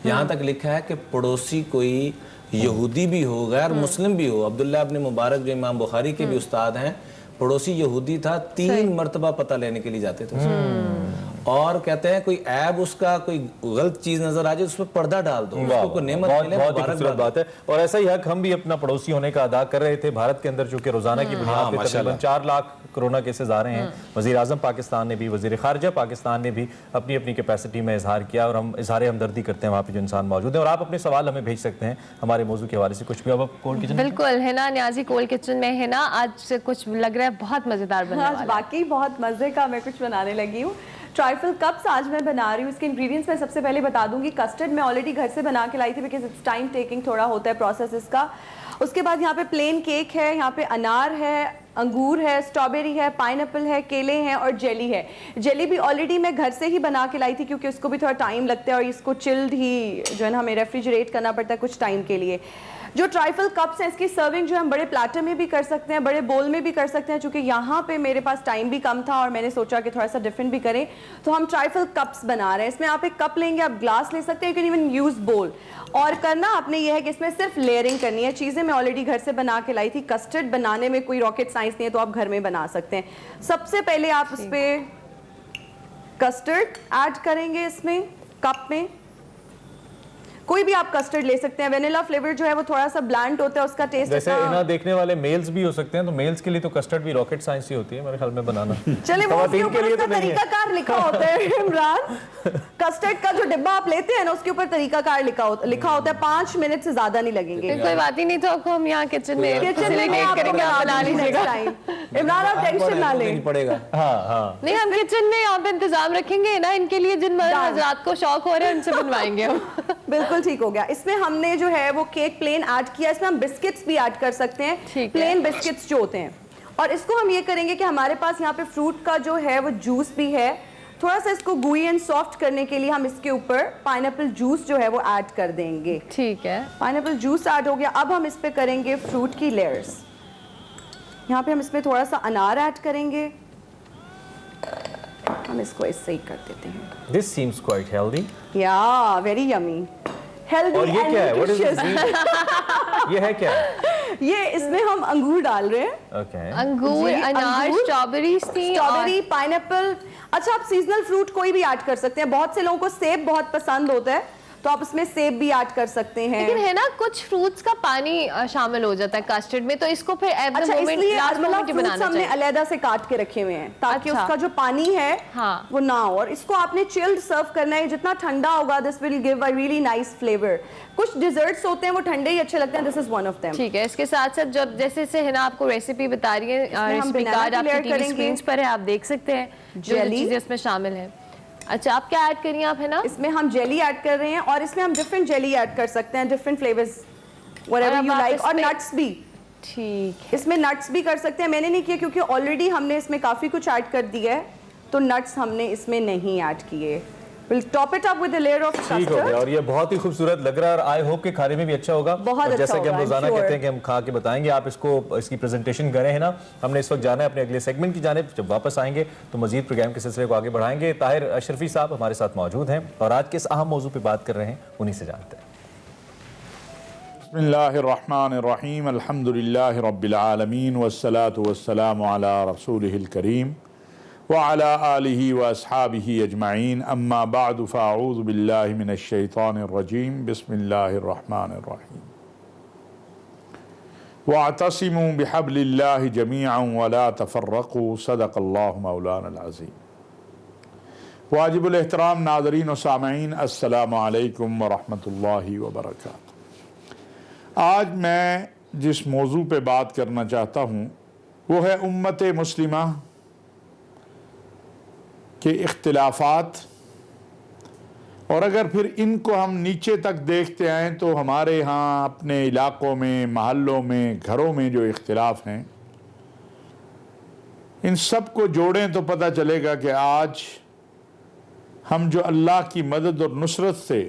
یہاں تک لکھا ہے کہ پڑوسی کوئی یہودی بھی ہو, غیر مسلم بھی ہو. عبداللہ ابن مبارک جو امام بخاری کے بھی استاد ہیں, پڑوسی یہودی تھا, 3 مرتبہ پتہ لینے کے لیے جاتے تھے, اور کہتے ہیں کوئی عیب اس کا, کوئی غلط چیز نظر آ جائے اس پہ پردہ ڈال دو, اس کو کوئی نعمت ملے. بہت ہی خوبصورت بات ہے, اور ایسا ہی حق ہم بھی اپنا پڑوسی ہونے کا ادا کر رہے تھے. بھارت کے اندر چونکہ روزانہ کی بنیاد پہ تقریباً 4 لاکھ کرونا کیسز آ رہے ہیں, وزیر اعظم پاکستان نے بھی, وزیر خارجہ پاکستان نے بھی اپنی اپنی کیپیسٹی میں اظہار کیا, اور ہم اظہار ہمدردی کرتے ہیں وہاں پہ جو انسان موجود ہیں. اور آپ اپنے سوال ہمیں بھیج سکتے ہیں ہمارے موضوع کے حوالے سے کچھ بھی. اب کول کچن بالکل ہے نا, نیازی کول کچن میں ہے نا, آج سے کچھ لگ رہا ہے بہت مزیدار بننے والا ہے. واقعی بہت مزے کا میں کچھ بنانے لگی ہوں. ٹرائفل کپس آج میں بنا رہی ہوں. اس کے انگریڈینٹس میں سب سے پہلے بتا دوں گی. کسٹرڈ میں آلریڈی گھر سے بنا کے لائی تھی بیکاز اٹس ٹائم ٹیکنگ, تھوڑا ہوتا ہے پروسیس اس کا. اس کے بعد یہاں پہ پلین کیک ہے, یہاں پہ انار ہے, انگور ہے, اسٹرابیری ہے, پائن ایپل ہے, کیلے ہیں اور جیلی ہے. جیلی بھی آلریڈی میں گھر سے ہی بنا کے لائی تھی کیونکہ اس کو بھی تھوڑا ٹائم لگتا ہے اور اس کو چلڈ ہی جو ہے نا ہمیں ریفریجریٹ کرنا پڑتا ہے کچھ ٹائم کے لیے. جو ٹرائفل کپس ہیں اس کی سرونگ جو ہم بڑے پلیٹر میں بھی کر سکتے ہیں, بڑے بول میں بھی کر سکتے ہیں. چونکہ یہاں پہ میرے پاس ٹائم بھی کم تھا اور میں نے سوچا کہ تھوڑا سا ڈفرینٹ بھی کریں, تو ہم ٹرائفل کپس بنا رہے ہیں. اس میں آپ ایک کپ لیں گے, آپ گلاس لے سکتے ہیں, یو کین ایون یوز بول. اور کرنا آپ نے یہ ہے کہ اس میں صرف لیئرنگ کرنی ہے. چیزیں میں آلریڈی گھر سے بنا کے لائی تھی. کسٹرڈ بنانے میں کوئی راکٹ سائنس نہیں ہے, تو آپ گھر میں بنا سکتے ہیں. سب سے پہلے آپ اس پہ کسٹرڈ ایڈ کریں گے اس میں کپ میں. کوئی بھی آپ کسٹرڈ لے سکتے ہیں. وینیلا فلیور جو ہے وہ تھوڑا سا بلینڈ ہوتا ہے, اس کا ٹیسٹ جیسے انہاں دیکھنے والے میلز بھی ہو سکتے ہیں, تو میلز کے لیے تو کسٹرڈ بھی راکٹ سائنس ہی ہوتی ہے میرے خیال میں بنانا. چلے وہ اس کے اوپر اس کا طریقہ کار لکھا ہوتا ہے عمران. کسٹرڈ کا جو ڈبہ آپ لیتے ہیں نا, اس کے اوپر طریقہ کار لکھا ہوتا ہے. 5 منٹ سے زیادہ نہیں لگیں گے. کوئی بات ہی نہیں, تو آپ کو ہم یہاں کچن میں کریں گے, آپ بنا لیجیے گا. عمران آپ ٹینشن نہ لیں. نہیں, ہم کچن میں یہاں پہ انتظام رکھیں گے نا ان کے لیے, جن حضرات کو شوق ہو رہا ہے ان سے بنوائیں گے ہم. بالکل ٹھیک ہو گیا. اس میں ہم نے جو ہے وہ کیک پلین ایڈ کیا. اس میں ہم بسکٹس بھی ایڈ کر سکتے ہیں, پلین بسکٹس جو ہوتے ہیں. اور اس کو ہم یہ کریں گے کہ ہمارے پاس یہاں پہ فروٹ کا جو ہے وہ جوس بھی ہے. تھوڑا سا اس کو گوئی اینڈ سافٹ کرنے کے لیے ہم اس کے اوپر پائن ایپل جوس جو ہے وہ ایڈ کر دیں گے. ٹھیک ہے, پائن ایپل جوس ایڈ ہو گیا. اب ہم اس پہ کریں گے فروٹ کی لیئرز. یہاں پہ ہم اس میں تھوڑا سا انار ایڈ کریں گے. ہم اس کو اس سے ہی کر دیتے ہیں. This seems quite healthy. Yeah, very yummy. Healthy اور یہ کیا ہے? What is this? یہ ہے کیا؟ یہ اس میں ہم انگور ڈال رہے ہیں. انگور, انار, اسٹرابیری, پائن ایپل. اچھا, آپ سیزنل فروٹ کوئی بھی ایڈ کر سکتے ہیں. بہت سے لوگوں کو سیب بہت پسند ہوتا ہے, تو آپ اس میں سیب بھی ایڈ کر سکتے ہیں. لیکن ہے نا کچھ فروٹس کا پانی شامل ہو جاتا ہے کسٹرڈ میں, تو اس کو پھر at the moment last moment ہی بنانا ہم نے علیحدہ سے کاٹ کے رکھے ہوئے ہیں تاکہ اس کا جو پانی ہے وہ نہ ہو. اور اس کو آپ نے چلڈ سرو کرنا ہے. جتنا ٹھنڈا ہوگا this will give a really nice flavour. کچھ ڈیزرٹس ہوتے ہیں وہ ٹھنڈے ہی اچھے لگتے ہیں. This is one of them. ٹھیک ہے, اس کے ساتھ ساتھ جب جیسے سے ہے نا آپ کو ریسیپی بتا رہی ہے, ریسیپی کارڈ آپ کی ٹی وی اسکرینز پر ہے, آپ دیکھ سکتے ہیں جو چیزیں اس میں شامل ہیں. اچھا, آپ کیا ایڈ کریے آپ ہے نا؟ اس میں ہم جیلی ایڈ کر رہے ہیں, اور اس میں ہم ڈفرینٹ جیلی ایڈ کر سکتے ہیں, different flavours whatever you like. اور نٹس بھی. ٹھیک, اس میں نٹس بھی کر سکتے ہیں. میں نے نہیں کیا کیونکہ آلریڈی ہم نے اس میں کافی کچھ ایڈ کر دیا ہے, تو نٹس ہم نے اس میں نہیں ایڈ کیے. We'll top it up with a layer of custard. ٹھیک ہو گیا, اور یہ بہت ہی خوبصورت لگ رہا ہے, اور آئی ہوپ کہ کھانے میں بھی اچھا ہوگا. جیسا کہ ہم روزانہ کہتے ہیں کہ ہم کھا کے بتائیں گے, آپ اس کو اس کی پریزنٹیشن کریں ہے نا. ہم نے اس وقت جانا ہے اپنے اگلے سیگمنٹ کی جانب. جب واپس آئیں گے تو مزید پروگرام کے سلسلے کو آگے بڑھائیں گے. طاہر اشرفی صاحب ہمارے ساتھ موجود ہیں اور آج کے اس اہم موضوع پہ بات کر رہے ہیں, انہی سے جانتے ہیں. بسم اللہ الرحمن الرحیم. الحمدللہ رب العالمین والصلاة والسلام علی رسولہ الکریم وعلى آلہ واصحابہ اجمعین. اما بعد فاعوذ باللہ من الشیطان الرجیم. بسم اللہ الرحمن الرحیم. वातसिमू बिहब्लिल्लाहि जमीअन वला तफर्रक़ू सदक़ल्लाहु मौलाना अज़ीम। वाजिबुल एहतराम नाज़रीन व सामईन, अस्सलामु अलैकुम व रहमतुल्लाहि व बरकातुहू। आज मैं जिस मौजू पे बात करना चाहता हूँ वो है उम्मत मुस्लिमा के इख्तिलाफ़ात, और अगर फिर इनको हम नीचे तक देखते आएँ तो हमारे यहाँ अपने इलाक़ों में, महल्लों में, घरों में जो इख्तिलाफ़ हैं, इन सब को जोड़ें तो पता चलेगा कि आज हम जो अल्लाह की मदद और नुसरत से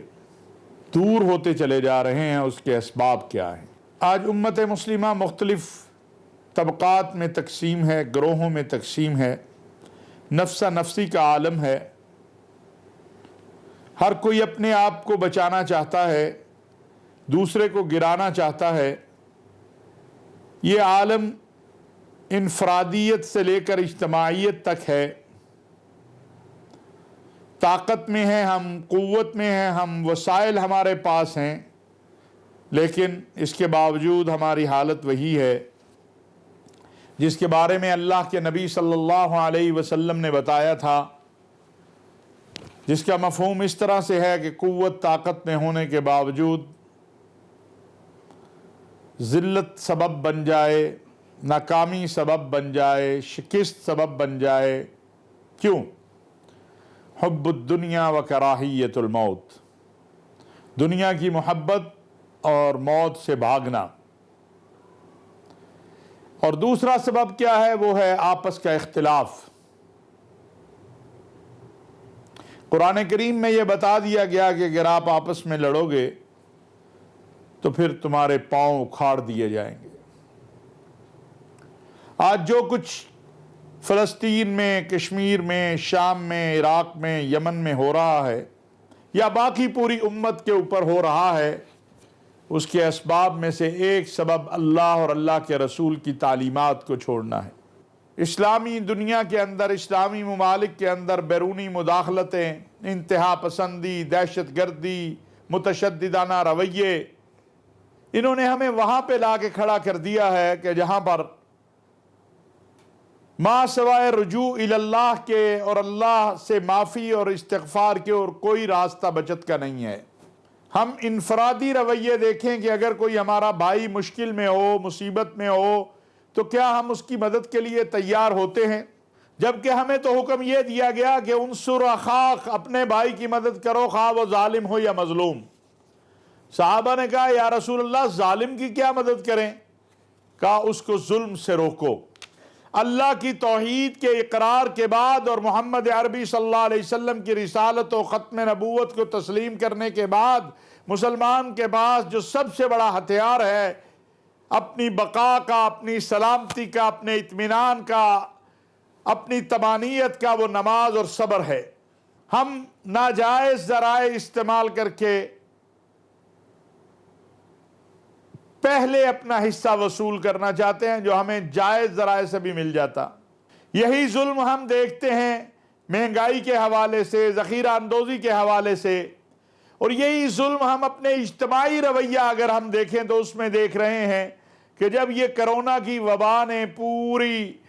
दूर होते चले जा रहे हैं उसके असबाब क्या हैं। आज उम्मत मुस्लिमा मुख्तलिफ तबक़ात में तकसीम है, ग्रोहों में तकसीम है, नफ्सा नफ्सी का आलम है। हर कोई अपने आप को बचाना चाहता है, दूसरे को गिराना चाहता है। ये आलम इनफरादियत से लेकर इज्तमाइयत तक है। ताकत में है हम, क़ुव्वत में है हम, वसाइल हमारे पास हैं, लेकिन इसके बावजूद हमारी हालत वही है जिसके बारे में अल्लाह के नबी सल्लल्लाहु अलैहि वसल्लम ने बताया था, जिसका मफ़हूम इस तरह से है कि क़ुव्वत ताकत में होने के बावजूद ज़िल्लत सबब बन जाए, नाकामी सबब बन जाए, शिकस्त सबब बन जाए। क्यों? हुब्बुद्दुनिया व कराहियतुल मौत, दुनिया की मोहब्बत और मौत से भागना। और दूसरा सबब क्या है? वो है आपस का इख्तिलाफ। कुरान करीम में ये बता दिया गया कि अगर आप आपस में लड़ोगे तो फिर तुम्हारे पांव उखाड़ दिए जाएंगे। आज जो कुछ फ़लस्तीन में, कश्मीर में, शाम में, इराक़ में, यमन में हो रहा है या बाकी पूरी उम्मत के ऊपर हो रहा है, उसके असबाब में से एक सबब अल्लाह और अल्लाह के रसूल की तालीमात को छोड़ना है। इस्लामी दुनिया के अंदर, इस्लामी ममालिक के अंदर बैरूनी मुदाखलतें, इंतहा पसंदी, दहशत गर्दी, मुतशद्दिदाना रवैये, इन्होंने हमें वहाँ पे ला के खड़ा कर दिया है कि जहाँ पर मा सवाए रुजू इल्लाह के और अल्लाह से माफ़ी और इस्तिग़फ़ार के और कोई रास्ता बचत का नहीं है। हम इनफरादी रवैये देखें कि अगर कोई हमारा भाई मुश्किल में हो, मुसीबत में हो, तो क्या हम उसकी मदद के लिए तैयार होते हैं? जबकि हमें तो हुक्म यह दिया गया कि उनसुर अखाक, अपने भाई की मदद करो, खा वो जालिम हो या मजलूम। सहाबा ने कहा या रसूल अल्लाह, जालिम की क्या मदद करें? कहा उसको जुल्म से रोको। अल्लाह की तौहीद के इकरार के बाद और मोहम्मद अरबी सल्लल्लाहु अलैहि वसल्लम की रिसालत और ख़त्म नबूवत को तस्लीम करने के बाद मुसलमान के पास जो सबसे बड़ा हथियार है अपनी बका का, अपनी सलामती का, अपने इत्मीनान का, अपनी तमानियत का, वो नमाज और सब्र है। हम नाजायज़ ज़राए इस्तेमाल करके पहले अपना हिस्सा वसूल करना चाहते हैं जो हमें जायज़ ज़राए से भी मिल जाता। यही जुल्म हम देखते हैं महंगाई के हवाले से, ज़ख़ीरा अंदोज़ी के हवाले से, और यही जुल्म हम अपने इज्तिमाई रवैया अगर हम देखें तो उसमें देख रहे हैं कि जब ये कोरोना की वबा ने पूरी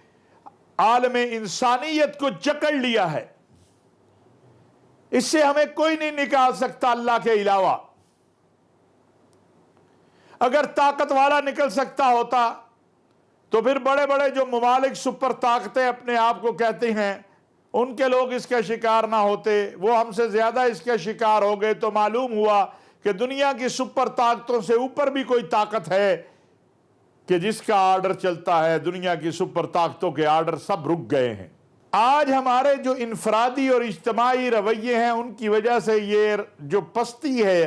आलम इंसानियत को जकड़ लिया है, इससे हमें कोई नहीं निकाल सकता अल्लाह के अलावा। अगर ताकत वाला निकल सकता होता तो फिर बड़े बड़े जो ममालिक सुपर ताकतें अपने आप को कहते हैं उनके लोग इसका शिकार ना होते, वो हमसे ज़्यादा इसका शिकार हो गए, तो मालूम हुआ कि दुनिया की सुपर ताकतों से ऊपर भी कोई ताकत है कि जिसका आर्डर चलता है। दुनिया की सुपर ताकतों के आर्डर सब रुक गए हैं। आज हमारे जो इनफरादी और इज्तिमाई रवैये हैं उनकी वजह से ये जो पस्ती है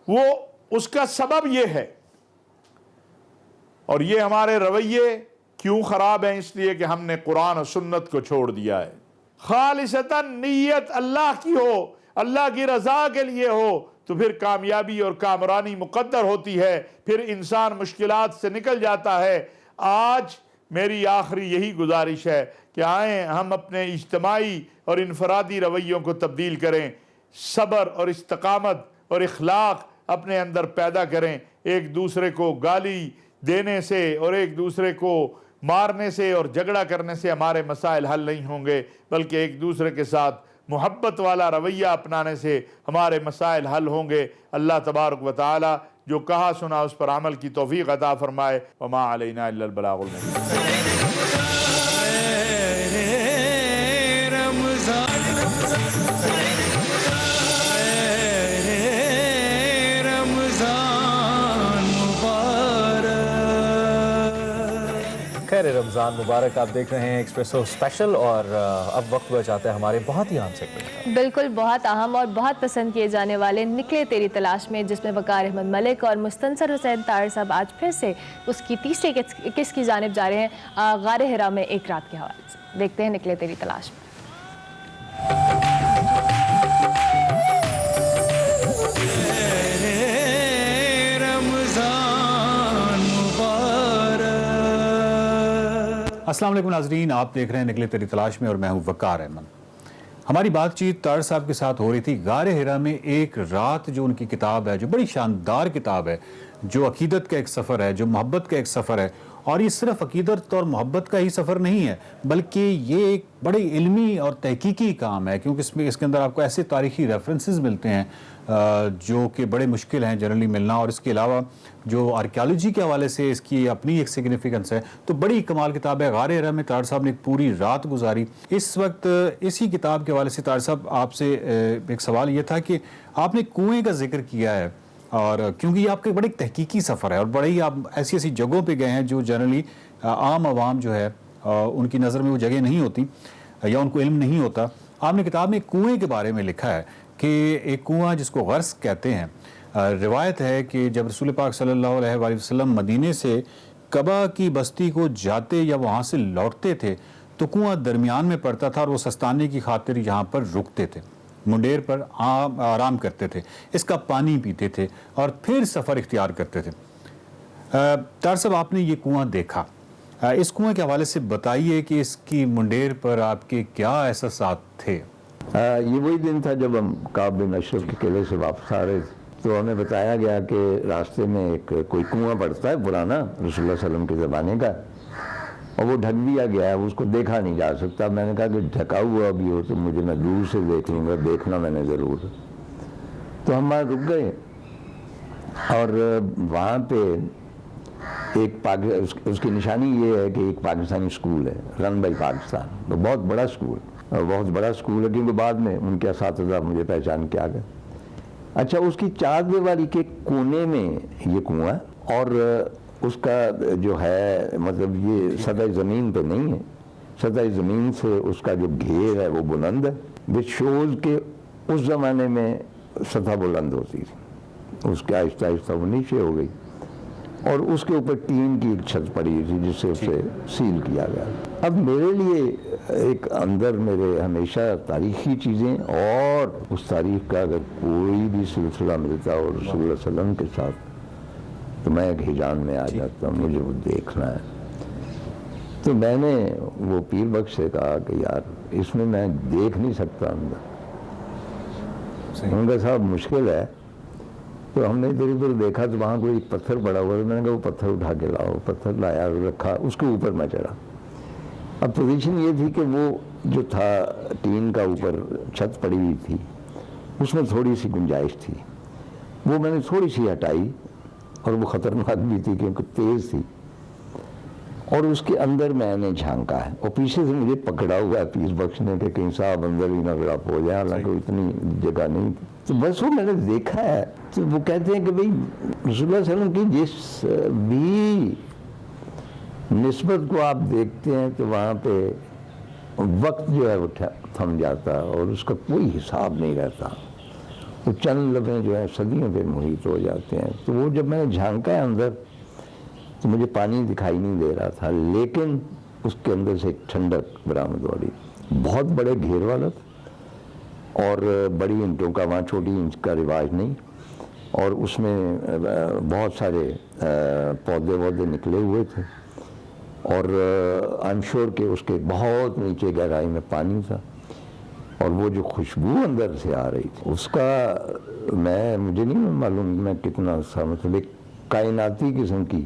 वो उसका सबब ये है। और ये हमारे रवैये क्यों ख़राब हैं? इसलिए कि हमने कुरान और सुन्नत को छोड़ दिया है। खालिसतन नीयत अल्लाह की हो, अल्लाह की रज़ा के लिए हो, तो फिर कामयाबी और कामरानी मुक़द्दर होती है, फिर इंसान मुश्किलात से निकल जाता है। आज मेरी आखिरी यही गुजारिश है कि आएँ हम अपने इज्तिमाई और इनफरादी रवैयों को तब्दील करें। सब्र और इस्तकामत और इखलाक अपने अंदर पैदा करें। एक दूसरे को गाली देने से और एक दूसरे को मारने से और झगड़ा करने से हमारे मसाइल हल नहीं होंगे, बल्कि एक दूसरे के साथ मोहब्बत वाला रवैया अपनाने से हमारे मसाइल हल होंगे। अल्लाह तबारक व तआला जो कहा सुना उस पर अमल की तौफीक अता फरमाए। वमा अलैना इल्लल बलागुल मुबीन। खैर रमज़ान मुबारक। आप देख रहे हैं एक्सप्रेसो स्पेशल और अब वक्त हुआ चाहता है हमारे बहुत ही अहम सेगमेंट। बिल्कुल, बहुत अहम और बहुत पसंद किए जाने वाले निकले तेरी तलाश में, जिसमें वकार अहमद मलिक और मुस्तनसर हुसैन तार साहब आज फिर से उसकी तीसरी किस की जानिब जा रहे हैं गारे हिरा में एक रात के हवाले से। देखते हैं निकले तेरी तलाश में। अस्सलाम वालेकुम नाज़रीन, आप देख रहे हैं निकले तेरी तलाश में और मैं हूं वकार अहमद। हमारी बातचीत तार साहब के साथ हो रही थी गारे हिरा में एक रात, जो उनकी किताब है, जो बड़ी शानदार किताब है, जो अकीदत का एक सफ़र है, जो मोहब्बत का एक सफ़र है। और ये सिर्फ अकीदत और मोहब्बत का ही सफ़र नहीं है, बल्कि ये एक बड़ी इल्मी और तहकीकी काम है, क्योंकि इसके अंदर आपको ऐसे तारीख़ी रेफरेंसेस मिलते हैं जो कि बड़े मुश्किल हैं जनरली मिलना। और इसके अलावा जो आर्कियोलॉजी के हवाले से इसकी अपनी एक सिग्निफिकेंस है। तो बड़ी कमाल किताब है। गारे हिरा में तार साहब ने एक पूरी रात गुजारी। इस वक्त इसी किताब के हवाले से तार साहब आपसे एक सवाल ये था कि आपने कुएँ का जिक्र किया है, और क्योंकि ये आपका बड़ी तहकीकी सफ़र है और बड़े ही आप ऐसी ऐसी जगहों पे गए हैं जो जनरली आम आवाम जो है उनकी नज़र में वो जगह नहीं होती या उनको इल्म नहीं होता। आपने किताब में कुएँ के बारे में लिखा है कि एक कुआं जिसको गर्स कहते हैं, रिवायत है कि जब रसूल पाक सल्लल्लाहु अलैहि वसल्लम मदीने से कबा की बस्ती को जाते या वहाँ से लौटते थे तो कुआं दरमियान में पड़ता था और वो सस्ताने की खातिर यहाँ पर रुकते थे, मुंडेर पर आराम करते थे, इसका पानी पीते थे और फिर सफ़र इख्तियार करते थे। तार साहब, आपने ये कुआं देखा, इस कुएं के हवाले से बताइए कि इसकी मुंडेर पर आपके क्या एहसासात थे? ये वही दिन था जब हम काब बिन अशरफ के किले से वापस आ रहे थे, तो हमें बताया गया कि रास्ते में एक कोई कुआं पड़ता है पुराना रसूलुल्लाह सल्लल्लाहु अलैहि वसल्लम के ज़माने का, और वो ढक दिया गया है, उसको देखा नहीं जा सकता। मैंने कहा कि ढका हुआ भी हो तो मुझे मैं दूर से देख लूँगा, देखना मैंने ज़रूर। तो हम वहाँ रुक गए और वहाँ पे एक उसकी निशानी ये है कि एक पाकिस्तानी स्कूल है, रन बाई पाकिस्तान, तो बहुत बड़ा स्कूल, बहुत बड़ा स्कूल है, क्योंकि बाद में उनके असातिज़ा मुझे पहचान के आ गए। अच्छा, उसकी चार दीवारी के कोने में ये कुआं, और उसका जो है मतलब ये सतह ज़मीन पे नहीं है, सतह ज़मीन से उसका जो घेर है वो बुलंद है, विच शोज़ के उस ज़माने में सतह बुलंद होती थी, उसके आहिस्ता आहिस्ता वो नीचे हो गई और उसके ऊपर टीन की एक छत पड़ी थी जिससे उसे सील किया गया। अब मेरे लिए एक अंदर मेरे हमेशा तारीख़ी चीज़ें, और उस तारीख़ का अगर कोई भी सिलसिला मिलता और रसूलुल्लाह सल्लल्लाहु अलैहि वसल्लम के साथ, तो मैं एक हिजान में आ जाता हूँ, मुझे वो देखना है। तो मैंने वो पीर बख्श से कहा कि यार इसमें मैं देख नहीं सकता अंदर। उनका साहब मुश्किल है। तो हमने इधर उधर देखा तो वहाँ कोई पत्थर पड़ा हुआ, तो मैंने कहा वो पत्थर उठा के लाओ, पत्थर लाया, रखा, उसके ऊपर मैं चढ़ा। अब पोजीशन ये थी कि वो जो था टीन का ऊपर छत पड़ी हुई थी, उसमें थोड़ी सी गुंजाइश थी, वो मैंने थोड़ी सी हटाई, और वो ख़तरनाक भी थी क्योंकि तेज़ थी, और उसके अंदर मैंने झांका है और पीछे से मुझे पकड़ा हुआ है पीर बख्श ने कि कहीं साहब अंदर ही ना गिराप हो जाए, हालांकि इतनी जगह नहीं थी। तो बस वो मैंने देखा है। तो वो कहते हैं कि भाई रसूलुल्लाह सल्लल्लाहु अलैहि वसल्लम की जिस भी निस्बत को आप देखते हैं तो वहाँ पे वक्त जो है वो थम जाता है और उसका कोई हिसाब नहीं रहता, तो चंद लम्हे जो है सदियों पे मुहित हो जाते हैं। तो वो जब मैंने झांका है अंदर तो मुझे पानी दिखाई नहीं दे रहा था, लेकिन उसके अंदर से एक ठंडक बरामद हो रही, बहुत बड़े घेर वाला था और बड़ी ईंटों का, वहाँ छोटी ईंट का रिवाज नहीं, और उसमें बहुत सारे पौधे वौधे निकले हुए थे, और आई एम श्योर कि उसके बहुत नीचे गहराई में पानी था। اور وہ جو خوشبو اندر سے آ رہی تھی اس کا مجھے نہیں معلوم میں کتنا سا مطلب ایک کائناتی قسم کی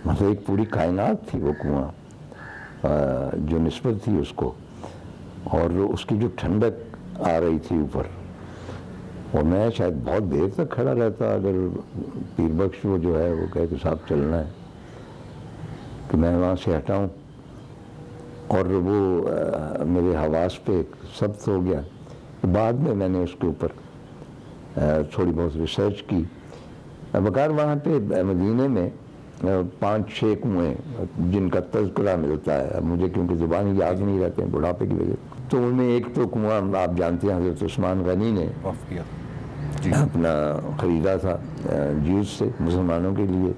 مطلب ایک پوری کائنات تھی وہ کنواں جو نسبت تھی اس کو، اور اس کی جو ٹھنڈک آ رہی تھی اوپر، اور میں شاید بہت دیر تک کھڑا رہتا اگر پیر بخش وہ جو ہے وہ کہے کہ صاحب چلنا ہے کہ میں وہاں سے ہٹاؤں، اور وہ میرے حواس پہ ثبت ہو گیا۔ بعد میں نے اس کے اوپر تھوڑی بہت ریسرچ کی۔ بکار وہاں پہ مدینے میں 5-6 کنویں جن کا تذکرہ ملتا ہے، اب مجھے کیونکہ زبان یاد نہیں رہتے ہیں بڑھاپے کی وجہ، تو ان میں ایک تو کنواں آپ جانتے ہیں حضرت عثمان غنی نے اپنا خریدا تھا جیوز سے مسلمانوں کے لیے،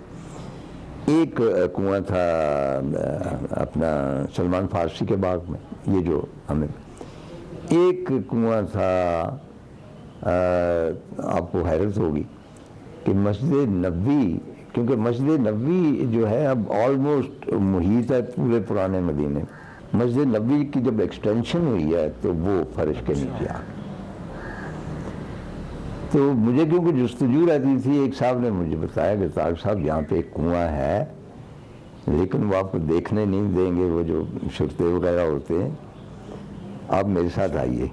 ایک کنواں تھا اپنا سلمان فارسی کے باغ میں، یہ جو ہمیں ایک کنواں تھا آپ کو حیرت ہوگی کہ مسجد نبوی، کیونکہ مسجد نبوی جو ہے اب آلموسٹ محیط ہے پورے پرانے مدینے، مسجد نبوی کی جب ایکسٹینشن ہوئی ہے تو وہ فرش کے نیچے آ گئی۔ تو مجھے کیونکہ جستجو رہتی تھی، ایک صاحب نے مجھے بتایا کہ طارق صاحب یہاں پہ ایک کنواں ہے لیکن وہ آپ کو دیکھنے نہیں دیں گے، وہ جو شرطے وغیرہ ہوتے ہیں، آپ میرے ساتھ آئیے۔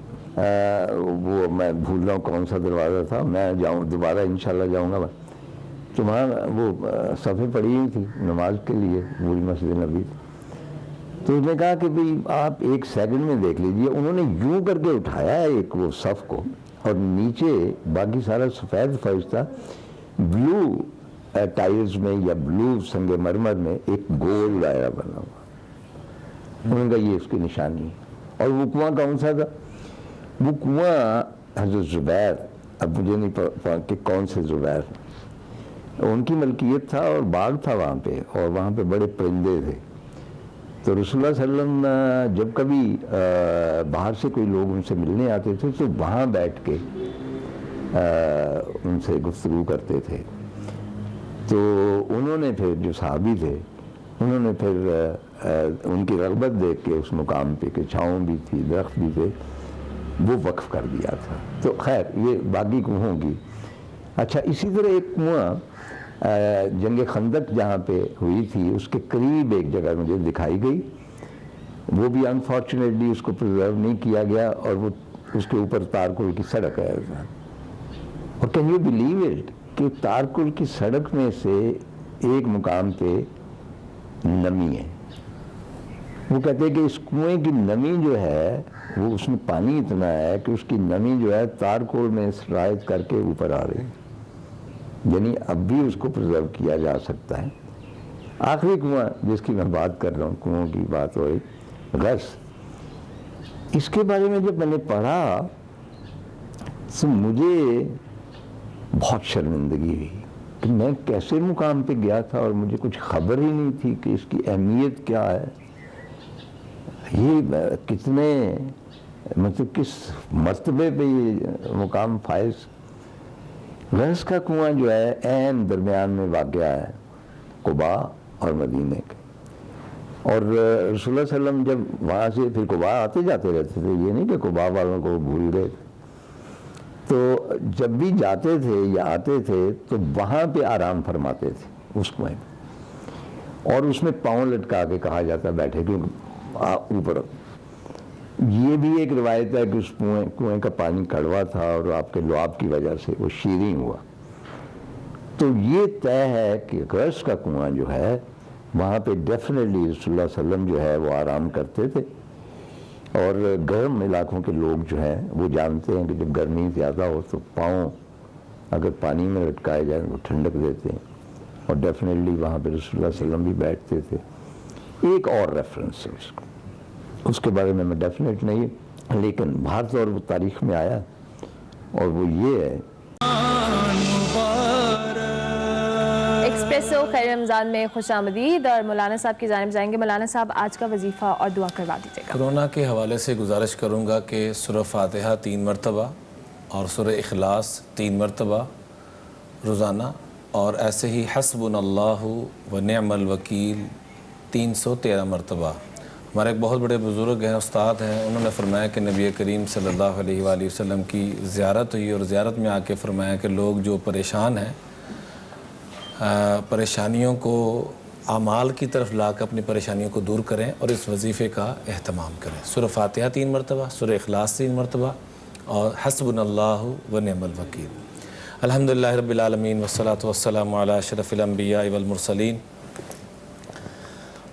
وہ میں بھول رہا ہوں کون سا دروازہ تھا، میں جاؤں دوبارہ انشاءاللہ جاؤں گا، تو وہاں وہ صفحے پڑی ہوئی تھی نماز کے لیے پوری مسجد نبوی، تو اس نے کہا کہ بھئی آپ 1 سیکنڈ میں دیکھ لیجئے، انہوں نے یوں کر کے اٹھایا ہے ایک وہ صف کو، اور نیچے باقی سارا سفید فرش تھا، بلو ٹائلز میں یا بلو سنگ مرمر میں ایک گول دائرہ بنا ہوا، انہوں نے کہا یہ اس کی نشانی ہے۔ اور وہ کنواں کون سا تھا؟ وہ کنواں حضرت زبیر، اب مجھے نہیں پتا کہ کون سے زبیر، ان کی ملکیت تھا اور باغ تھا وہاں پہ، اور وہاں پہ بڑے پرندے تھے، تو رسول اللہ صلی اللہ علیہ وسلم جب کبھی باہر سے کوئی لوگ ان سے ملنے آتے تھے تو وہاں بیٹھ کے ان سے گفتگو کرتے تھے، تو انہوں نے پھر جو صحابی تھے انہوں نے پھر ان کی رغبت دیکھ کے اس مقام پہ کہ چھاؤں بھی تھی درخت بھی تھے وہ وقف کر دیا تھا۔ تو خیر یہ باقی کنووں کی۔ اچھا اسی طرح ایک کنواں جنگ خندق جہاں پہ ہوئی تھی اس کے قریب ایک جگہ مجھے دکھائی گئی، وہ بھی انفارچونیٹلی اس کو پرزرو نہیں کیا گیا، اور وہ اس کے اوپر تارکل کی سڑک ہے، اور کین یو بلیو اٹ کہ تارکل کی سڑک میں سے ایک مقام پہ نمی ہے، وہ کہتے ہیں کہ اس کنویں کی نمی جو ہے وہ اس میں پانی اتنا ہے کہ اس کی نمی جو ہے تارکول میں سرایت کر کے اوپر آ رہی ہے، یعنی اب بھی اس کو پرزرو کیا جا سکتا ہے۔ آخری کنواں جس کی میں بات کر رہا ہوں، کنووں کی بات ہو رہی، غرس، اس کے بارے میں جب میں نے پڑھا تو مجھے بہت شرمندگی ہوئی کہ میں کیسے مقام پہ گیا تھا اور مجھے کچھ خبر ہی نہیں تھی کہ اس کی اہمیت کیا ہے، یہ کتنے مطلب کس مرتبے پہ یہ مقام فائز۔ غرس کا کنواں جو ہے عین درمیان میں واقع ہے قباء اور مدینے کے، اور رسول اللہ صلی اللہ علیہ وسلم جب وہاں سے پھر قباء آتے جاتے رہتے تھے، یہ نہیں کہ قباء والوں کو بھول رہے تھے، تو جب بھی جاتے تھے یا آتے تھے تو وہاں پہ آرام فرماتے تھے اس کنویں میں، اور اس میں پاؤں لٹکا کے کہا جاتا بیٹھے کیونکہ اوپر۔ یہ بھی ایک روایت ہے کہ اس کنویں کا پانی کڑوا تھا اور آپ کے لعاب کی وجہ سے وہ شیریں ہوا، تو یہ طے ہے کہ غرس کا کنواں جو ہے وہاں پہ ڈیفینیٹلی رسول اللہ صلی اللہ علیہ وسلم جو ہے وہ آرام کرتے تھے، اور گرم علاقوں کے لوگ جو ہیں وہ جانتے ہیں کہ جب گرمی زیادہ ہو تو پاؤں اگر پانی میں لٹکائے جائیں وہ ٹھنڈک دیتے ہیں، اور ڈیفینیٹلی وہاں پہ رسول اللہ صلی اللہ علیہ وسلم بھی بیٹھتے تھے۔ ایک اور ریفرنس ہے اس کے بارے میں ڈیفینیٹ نہیں، لیکن باہر طور پر تاریخ میں آیا، اور وہ یہ ہے۔ ایکسپریسو خیر رمضان میں خوش آمدید، اور مولانا صاحب کی جانب جائیں گے۔ مولانا صاحب آج کا وظیفہ اور دعا کروا دیجیے گا۔ کورونا کے حوالے سے گزارش کروں گا کہ سورہ فاتحہ 3 مرتبہ اور سورہ اخلاص 3 مرتبہ روزانہ، اور ایسے ہی حسبنا اللہ و نعم الوکیل 313 مرتبہ ہمارے ایک بہت بڑے بزرگ ہیں، استاد ہیں، انہوں نے فرمایا کہ نبی کریم صلی اللہ علیہ وآلہ وسلم کی زیارت ہوئی اور زیارت میں آ کے فرمایا کہ لوگ جو پریشان ہیں پریشانیوں کو اعمال کی طرف لا کر اپنی پریشانیوں کو دور کریں اور اس وظیفے کا اہتمام کریں۔ سورہ فاتحہ 3 مرتبہ، سورہ اخلاص 3 مرتبہ اور حسبنا اللہ و نعم الوکیل۔ الحمدللہ رب العالمین والصلاة والسلام علی اشرف الانبیاء والمرسلین۔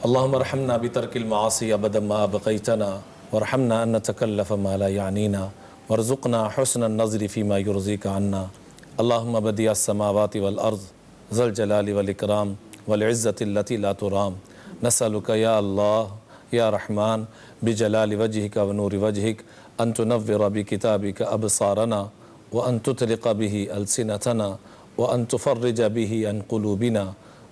اللہم ارحمنا بترک المعاصی ابدا ما بقیتنا وارحمنا ان نتکلف ما لا یعنینا وارزقنا حسن النظر فیما یرضیک عنا۔ اللہم بدیع السماوات والارض ذا الجلال والاکرام والعزت التي لا ترام، نسألك یا اللہ یا رحمان بجلال وجهك ونور وجهك ان تنور بکتابك ابصارنا وان تطلق به السنتنا وان تفرج به عن قلوبنا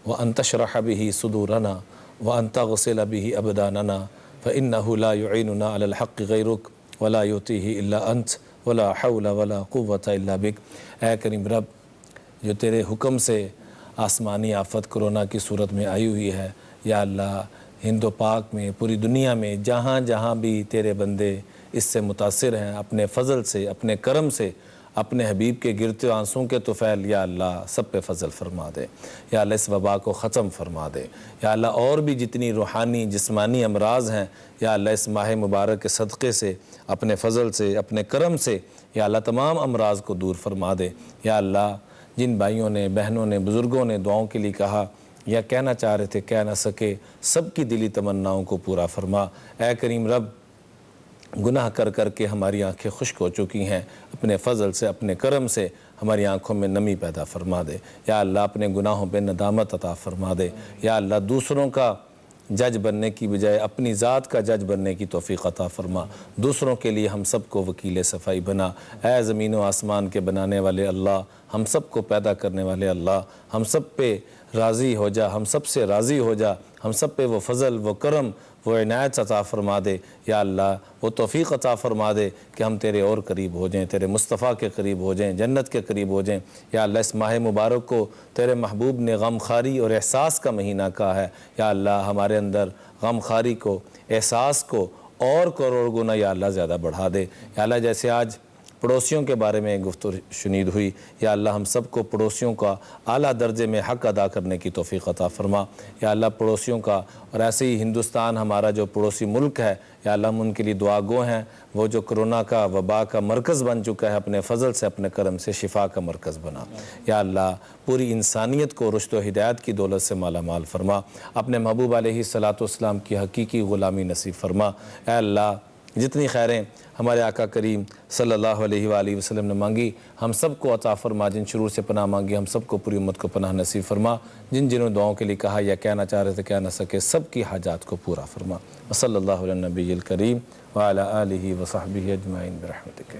وان تشرح به صدورنا وان تغسل به ابداننا فانه لا يعيننا على الحق غيرك ولا يؤتيه الا انت ولا حول ولا قوة الا بك۔ اے کریم رب، جو تیرے حکم سے آسمانی آفت کرونا کی صورت میں آئی ہوئی ہے، یا اللہ ہند و پاک میں، پوری دنیا میں جہاں جہاں بھی تیرے بندے اس سے متاثر ہیں، اپنے فضل سے، اپنے کرم سے، اپنے حبیب کے گرتے آنسوں کے طفیل یا اللہ سب پہ فضل فرما دے، یا اللہ اس وبا کو ختم فرما دے، یا اللہ اور بھی جتنی روحانی جسمانی امراض ہیں یا اللہ اس ماہ مبارک کے صدقے سے، اپنے فضل سے، اپنے کرم سے یا اللہ تمام امراض کو دور فرما دے۔ یا اللہ جن بھائیوں نے، بہنوں نے، بزرگوں نے دعاؤں کے لیے کہا یا کہنا چاہ رہے تھے کہہ نہ سکے، سب کی دلی تمناؤں کو پورا فرما۔ اے کریم رب، گناہ کر کر کے ہماری آنکھیں خشک ہو چکی ہیں، اپنے فضل سے، اپنے کرم سے ہماری آنکھوں میں نمی پیدا فرما دے۔ یا اللہ اپنے گناہوں پہ ندامت عطا فرما دے۔ یا اللہ دوسروں کا جج بننے کی بجائے اپنی ذات کا جج بننے کی توفیق عطا فرما۔ دوسروں کے لیے ہم سب کو وکیل صفائی بنا۔ اے زمین و آسمان کے بنانے والے اللہ، ہم سب کو پیدا کرنے والے اللہ، ہم سب پہ راضی ہو جا، ہم سب سے راضی ہو جا، ہم سب پہ وہ فضل، وہ کرم، وہ عنایت عطا فرما دے۔ یا اللہ وہ توفیق عطا فرما دے کہ ہم تیرے اور قریب ہو جائیں، تیرے مصطفیٰ کے قریب ہو جائیں، جنت کے قریب ہو جائیں۔ یا اللہ اس ماہ مبارک کو تیرے محبوب نے غم خاری اور احساس کا مہینہ کہا ہے۔ یا اللہ ہمارے اندر غم خاری کو، احساس کو اور کروڑ گنا یا اللہ زیادہ بڑھا دے۔ یا اللہ جیسے آج پڑوسیوں کے بارے میں گفتگو شنید ہوئی، یا اللہ ہم سب کو پڑوسیوں کا اعلیٰ درجے میں حق ادا کرنے کی توفیق عطا فرما۔ یا اللہ پڑوسیوں کا، اور ایسے ہی ہندوستان ہمارا جو پڑوسی ملک ہے، یا اللہ ہم ان کے لیے دعا گو ہیں، وہ جو کرونا کا وبا کا مرکز بن چکا ہے، اپنے فضل سے، اپنے کرم سے شفا کا مرکز بنا۔ یا اللہ پوری انسانیت کو رشد و ہدایت کی دولت سے مالا مال فرما، اپنے محبوب علیہ الصلاۃ والسلام کی حقیقی غلامی نصیب فرما۔ اے اللہ جتنی خیریں ہمارے آقا کریم صلی اللہ علیہ وآلہ وسلم نے مانگی، ہم سب کو عطا فرما۔ جن شرور سے پناہ مانگی، ہم سب کو پوری امت کو پناہ نصیب فرما۔ جن جنہوں دعاؤں کے لیے کہا یا کہنا چاہ رہے تھے کہہ نہ سکے، سب کی حاجات کو پورا فرما۔ وصلی اللہ علی النبی الکریم وعلی آلہ وصحبہ اجمعین برحمتک۔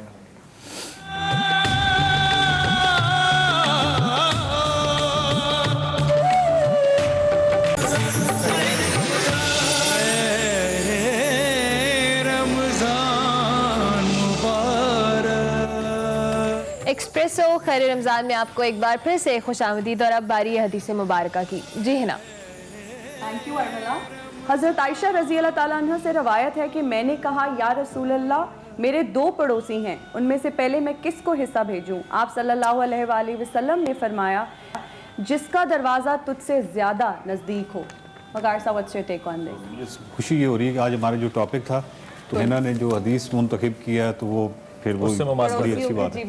ایکسپریسو خیر رمضان میں آپ کو ایک بار پھر سے خوش آمدید، اور اب باری حدیث مبارکہ کی۔ جی ہنا۔ Thank you Urmila. حضرت عائشہ رضی اللہ تعالیٰ عنہ سے روایت ہے کہ میں نے کہا یا رسول اللہ، میرے 2 پڑوسی ہیں، ان میں سے پہلے میں کس کو حصہ بھیجوں؟ آپ صلی اللہ علیہ وآلہ وسلم نے فرمایا جس کا دروازہ تجھ سے زیادہ نزدیک ہو۔ وقار صاحب what's your take on this؟ خوشی یہ ہو رہی ہے کہ آج ہمارا جو ٹاپک تھا تو انہوں نے جو حدیث منتخب کیا تو وہ پھر وہ بڑی اچھی بات ہے۔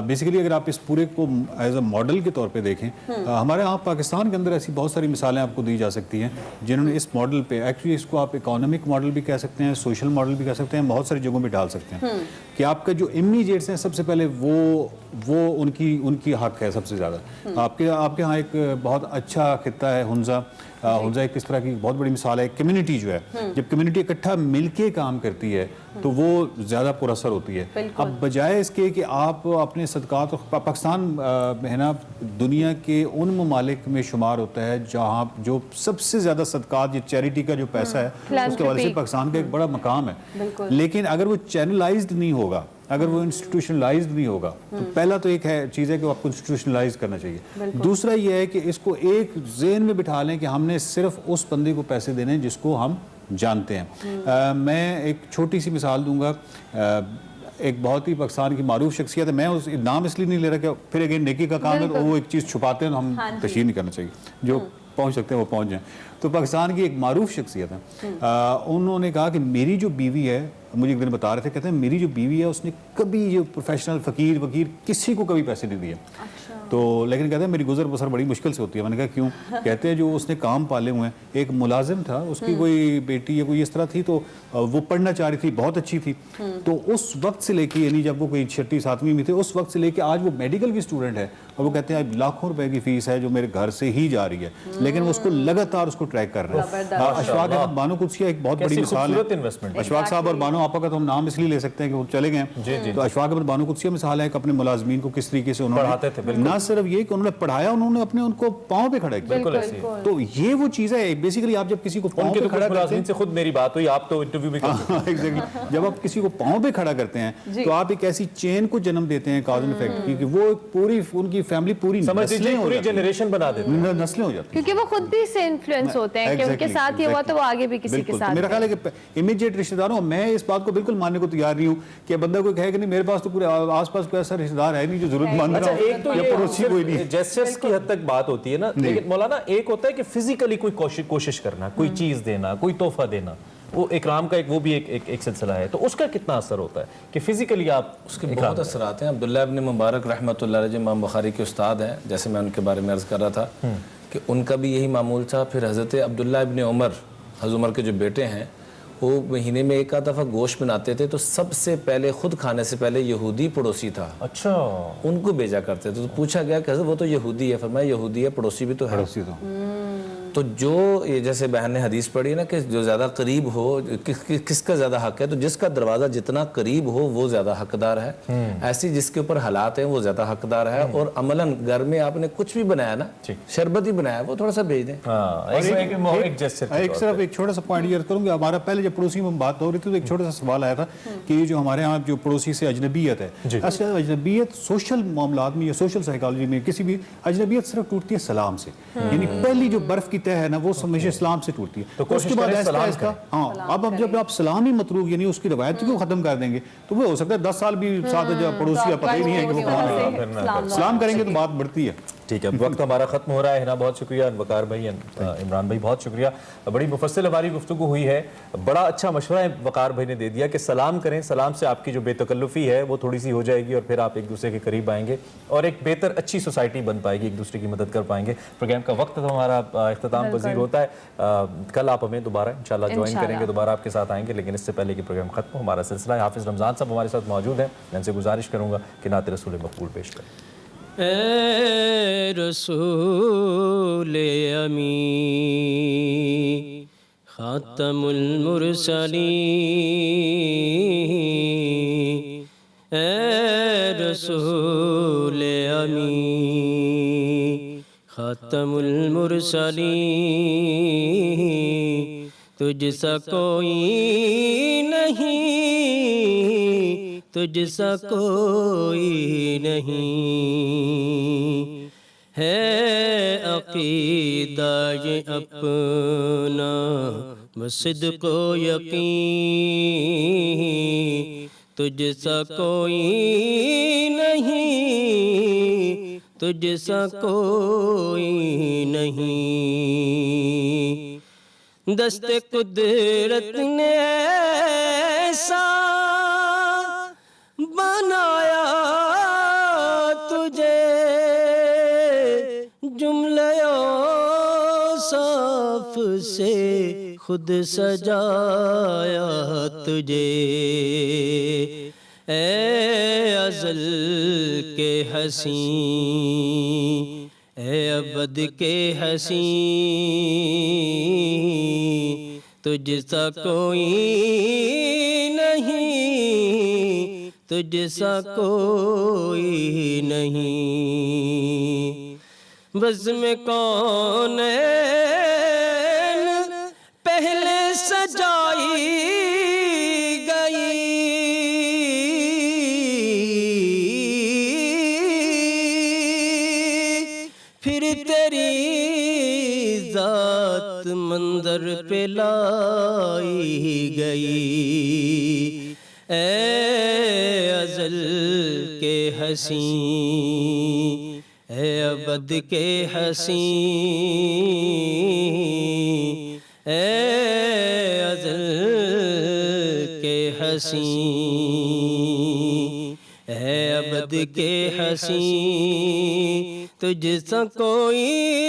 بیسیکلی اگر آپ اس پورے کو ایز اے ماڈل کے طور پہ دیکھیں، ہمارے یہاں پاکستان کے اندر ایسی بہت ساری مثالیں آپ کو دی جا سکتی ہیں جنہوں نے اس ماڈل پہ، ایکچولی اس کو آپ اکانومک ماڈل بھی کہہ سکتے ہیں، سوشل ماڈل بھی کہہ سکتے ہیں، بہت ساری جگہوں پہ ڈال سکتے ہیں کہ آپ کا جو امیجیٹس ہیں سب سے پہلے وہ ان کی حق ہے سب سے زیادہ۔ آپ کے ہاں ایک بہت اچھا خطہ ہے ہنزہ ایک اس طرح کی بہت بڑی مثال ہے۔ کمیونٹی جو ہے، جب کمیونٹی اکٹھا مل کے کام کرتی ہے تو وہ زیادہ پر اثر ہوتی ہے۔ اب بجائے اس کے کہ آپ اپنے صدقات، پاکستان ہے نا دنیا کے ان ممالک میں شمار ہوتا ہے جہاں جو سب سے زیادہ صدقات یا چیریٹی کا جو پیسہ ہے اس کے حوالے سے پاکستان کا ایک بڑا مقام ہے۔ لیکن اگر وہ چینلائزڈ نہیں ہوگا، اگر وہ انسٹیٹیوشنلائزڈ نہیں ہوگا تو پہلا تو ایک ہے چیز ہے کہ آپ کو انسٹیٹیوشنلائز کرنا چاہیے۔ دوسرا یہ ہے کہ اس کو ایک ذہن میں بٹھا لیں کہ ہم نے صرف اس بندے کو پیسے دینے جس کو ہم जानते हैं। मैं एक छोटी सी मिसाल दूंगा। एक बहुत ही पाकिस्तान की मारूफ शख्सियत है, मैं उस नाम इसलिए नहीं ले रहा कि फिर अगेन नेकी का काम है तो वो एक चीज़ छुपाते हैं तो हम तशहीर नहीं करना चाहिए, जो पहुंच सकते हैं वो पहुंच जाएं। तो पाकिस्तान की एक मारूफ शख्सियत है, उन्होंने कहा कि मेरी जो बीवी है, मुझे एक दिन बता रहे थे, कहते हैं मेरी जो बीवी है उसने कभी जो प्रोफेशनल फ़कीर वकीर किसी को कभी पैसे नहीं दिए। तो लेकिन कहते हैं मेरी गुजर बसर बड़ी मुश्किल से होती है। मैंने कहा क्यों? कहते हैं जो उसने काम पाले हुए हैं, एक मुलाजिम था, उसकी कोई बेटी या कोई इस तरह थी, तो वो पढ़ना चाह रही थी, बहुत अच्छी थी, तो उस वक्त से लेके, यानी जब वो कोई 6वीं 7वीं में थे, उस वक्त से लेके आज वो मेडिकल की स्टूडेंट है, और वो कहते हैं लाखों रुपए की फीस है जो मेरे घर से ही जा रही है, लेकिन वो उसको लगातार उसको ट्रैक कर रहे हैं। अशफाक अहमद बानो कुदसिया एक बहुत बड़ी मिसाल है। अशफाक साहब और बानो आपा का तो हम नाम इसलिए ले सकते हैं कि वो चले गए हैं, तो अशफाक अहमद बानो कुदसिया मिसाल है कि अपने मुलाजमीन को किस तरीके से उन्होंने ना सिर्फ ये कि उन्होंने पढ़ाया, उन्होंने अपने उनको पाँव पे खड़ा किया। तो ये वो चीज़ है, बेसिकली आप जब किसी को पाँव पे खड़ा करते हैं, से खुद मेरी बात हुई, आप तो इंटरव्यू में एग्जैक्टली, जब आप किसी को पाँव पे खड़ा करते हैं तो आप एक ऐसी चेन को जन्म देते हैं, कॉज एंड इफेक्ट की, कि वो पूरी उनकी फैमिली पूरी पूरी जनरेशन बना देते हैं, नस्लें हो जाती हैं, क्योंकि वो खुद भी इससे इन्फ्लुएंस होते हैं कि उनके साथ ये हुआ तो वो आगे भी किसी के साथ। मेरा ख्याल है कि इमीडिएट रिश्तेदारों, मैं इस बात को बिल्कुल मानने को तैयार नहीं हूँ कि बंदा कोई कहे कि नहीं मेरे पास तो पूरे आसपास कोई ऐसा रिश्तेदार है नहीं जो जरूरतमंद अच्छा, एक तो या पड़ोसी कोई नहीं। जेस्चर्स की हद तक बात होती है ना, लेकिन मौलाना एक होता है कि फिजिकली कोई कोशिश करना, कोई चीज देना, कोई तोहफा देना, वो इकराम का एक वो भी एक सिलसिला है, तो उसका कितना असर होता है कि फिजिकली आप उसके बहुत असर आते हैं। अब्दुल्लाह इब्न मुबारक रहमतुल्लाह अलैह इमाम बुखारी के उस्ताद हैं, जैसे मैं उनके बारे में अर्ज़ कर रहा था कि उनका भी यही मामूल था। फिर हज़रत अब्दुल्लाह इब्न उमर, हज़रत उमर के जो बेटे हैं, वो महीने में एक आध दफ़ा गोश्त बनाते थे, तो सबसे पहले खुद खाने से पहले यहूदी पड़ोसी था, अच्छा, उनको भेजा करते थे। तो पूछा गया कि वो तो यहूदी है, फरमाया यहूदी है, पड़ोसी भी तो है। तो जो ये जैसे बहन ने हदीस पढ़ी है ना कि जो ज़्यादा करीब हो, किसका ज़्यादा हक है, तो जिसका दरवाज़ा जितना करीब हो वो ज़्यादा हकदार है। ऐसी जिसके ऊपर हालात हैं वो ज़्यादा हकदार है। और अमलन घर में आपने कुछ भी बनाया ना, शरबत ही बनाया, वो थोड़ा सा भेज दें। एक सिर्फ एक छोटा सा पॉइंट ये करूँगा, हमारा पहले जब पड़ोसी में बात हो रही थी तो एक छोटा सा सवाल आया था कि जो हमारे यहाँ जो पड़ोसी से अजनबियत है, अजनबियत सोशल मामलात में या सोशल साइकोलॉजी में किसी भी अजनबियत सिर्फ टूटती है सलाम से, यानी पहली जो बर्फ की है ना वो हमेशा इस्लाम से टूटती है। तो उसके बाद ऐसा हाँ, अब जब आप सलाम ही मतरूक यानी उसकी रवायत को खत्म कर देंगे तो वो हो सकता है 10 साल भी साथ पड़ोसी या पता ही नहीं है कि वो कौन है, सलाम करेंगे तो बात बढ़ती है। ठीक है, वक्त हमारा खत्म हो रहा है। हिना बहुत शुक्रिया, वकार भाई, इमरान भाई बहुत शुक्रिया, बड़ी मुफस्सिल हमारी गुफ्तगू हुई है। बड़ा अच्छा मशवरा है वकार भाई ने दे दिया कि सलाम करें, सलाम से आपकी जो बेतकल्लुफ़ी है वो थोड़ी सी हो जाएगी और फिर आप एक दूसरे के करीब आएंगे और एक बेहतर अच्छी सोसाइटी बन पाएगी, एक दूसरे की मदद कर पाएंगे। प्रोग्राम का वक्त तो हमारा इख्तिताम पज़ीर होता है। कल आप हमें दोबारा इंशाल्लाह ज्वाइन करेंगे, दोबारा आपके साथ आएंगे, लेकिन इससे पहले कि प्रोग्राम खत्म, हमारा सिलसिला हाफिज़ रमज़ान साहब हमारे साथ मौजूद हैं। मैं इनसे गुजारिश करूँगा कि नात रसूल मकबूल पेश करें। ए रसूल अमी खातमुल मुरसलीन, ए रसूल अमी खातमुल मुरसलीन, तुझसा कोई नहीं, तुझसा कोई नहीं, है अक़ीदा ये अपना बसिद्क़ो यक़ीन, तुझसा कोई नहीं, तुझसा कोई नहीं। दस्ते कुदरत ने ऐसा बनाया तुझे, जुमले औसाफ से खुद सजाया तुझे, ए अज़ल के हसी, ए अबद के हसी, तुझसा कोई नहीं, तुझसा कोई नहीं। बज़्म कौन पहले सजाई गई, फिर तेरी ज़ात मंदर پہ لائی گئی اے ازل کے حسین اے ابد کے حسین اے ازل کے حسین اے ابد کے حسین تجھ سا کوئی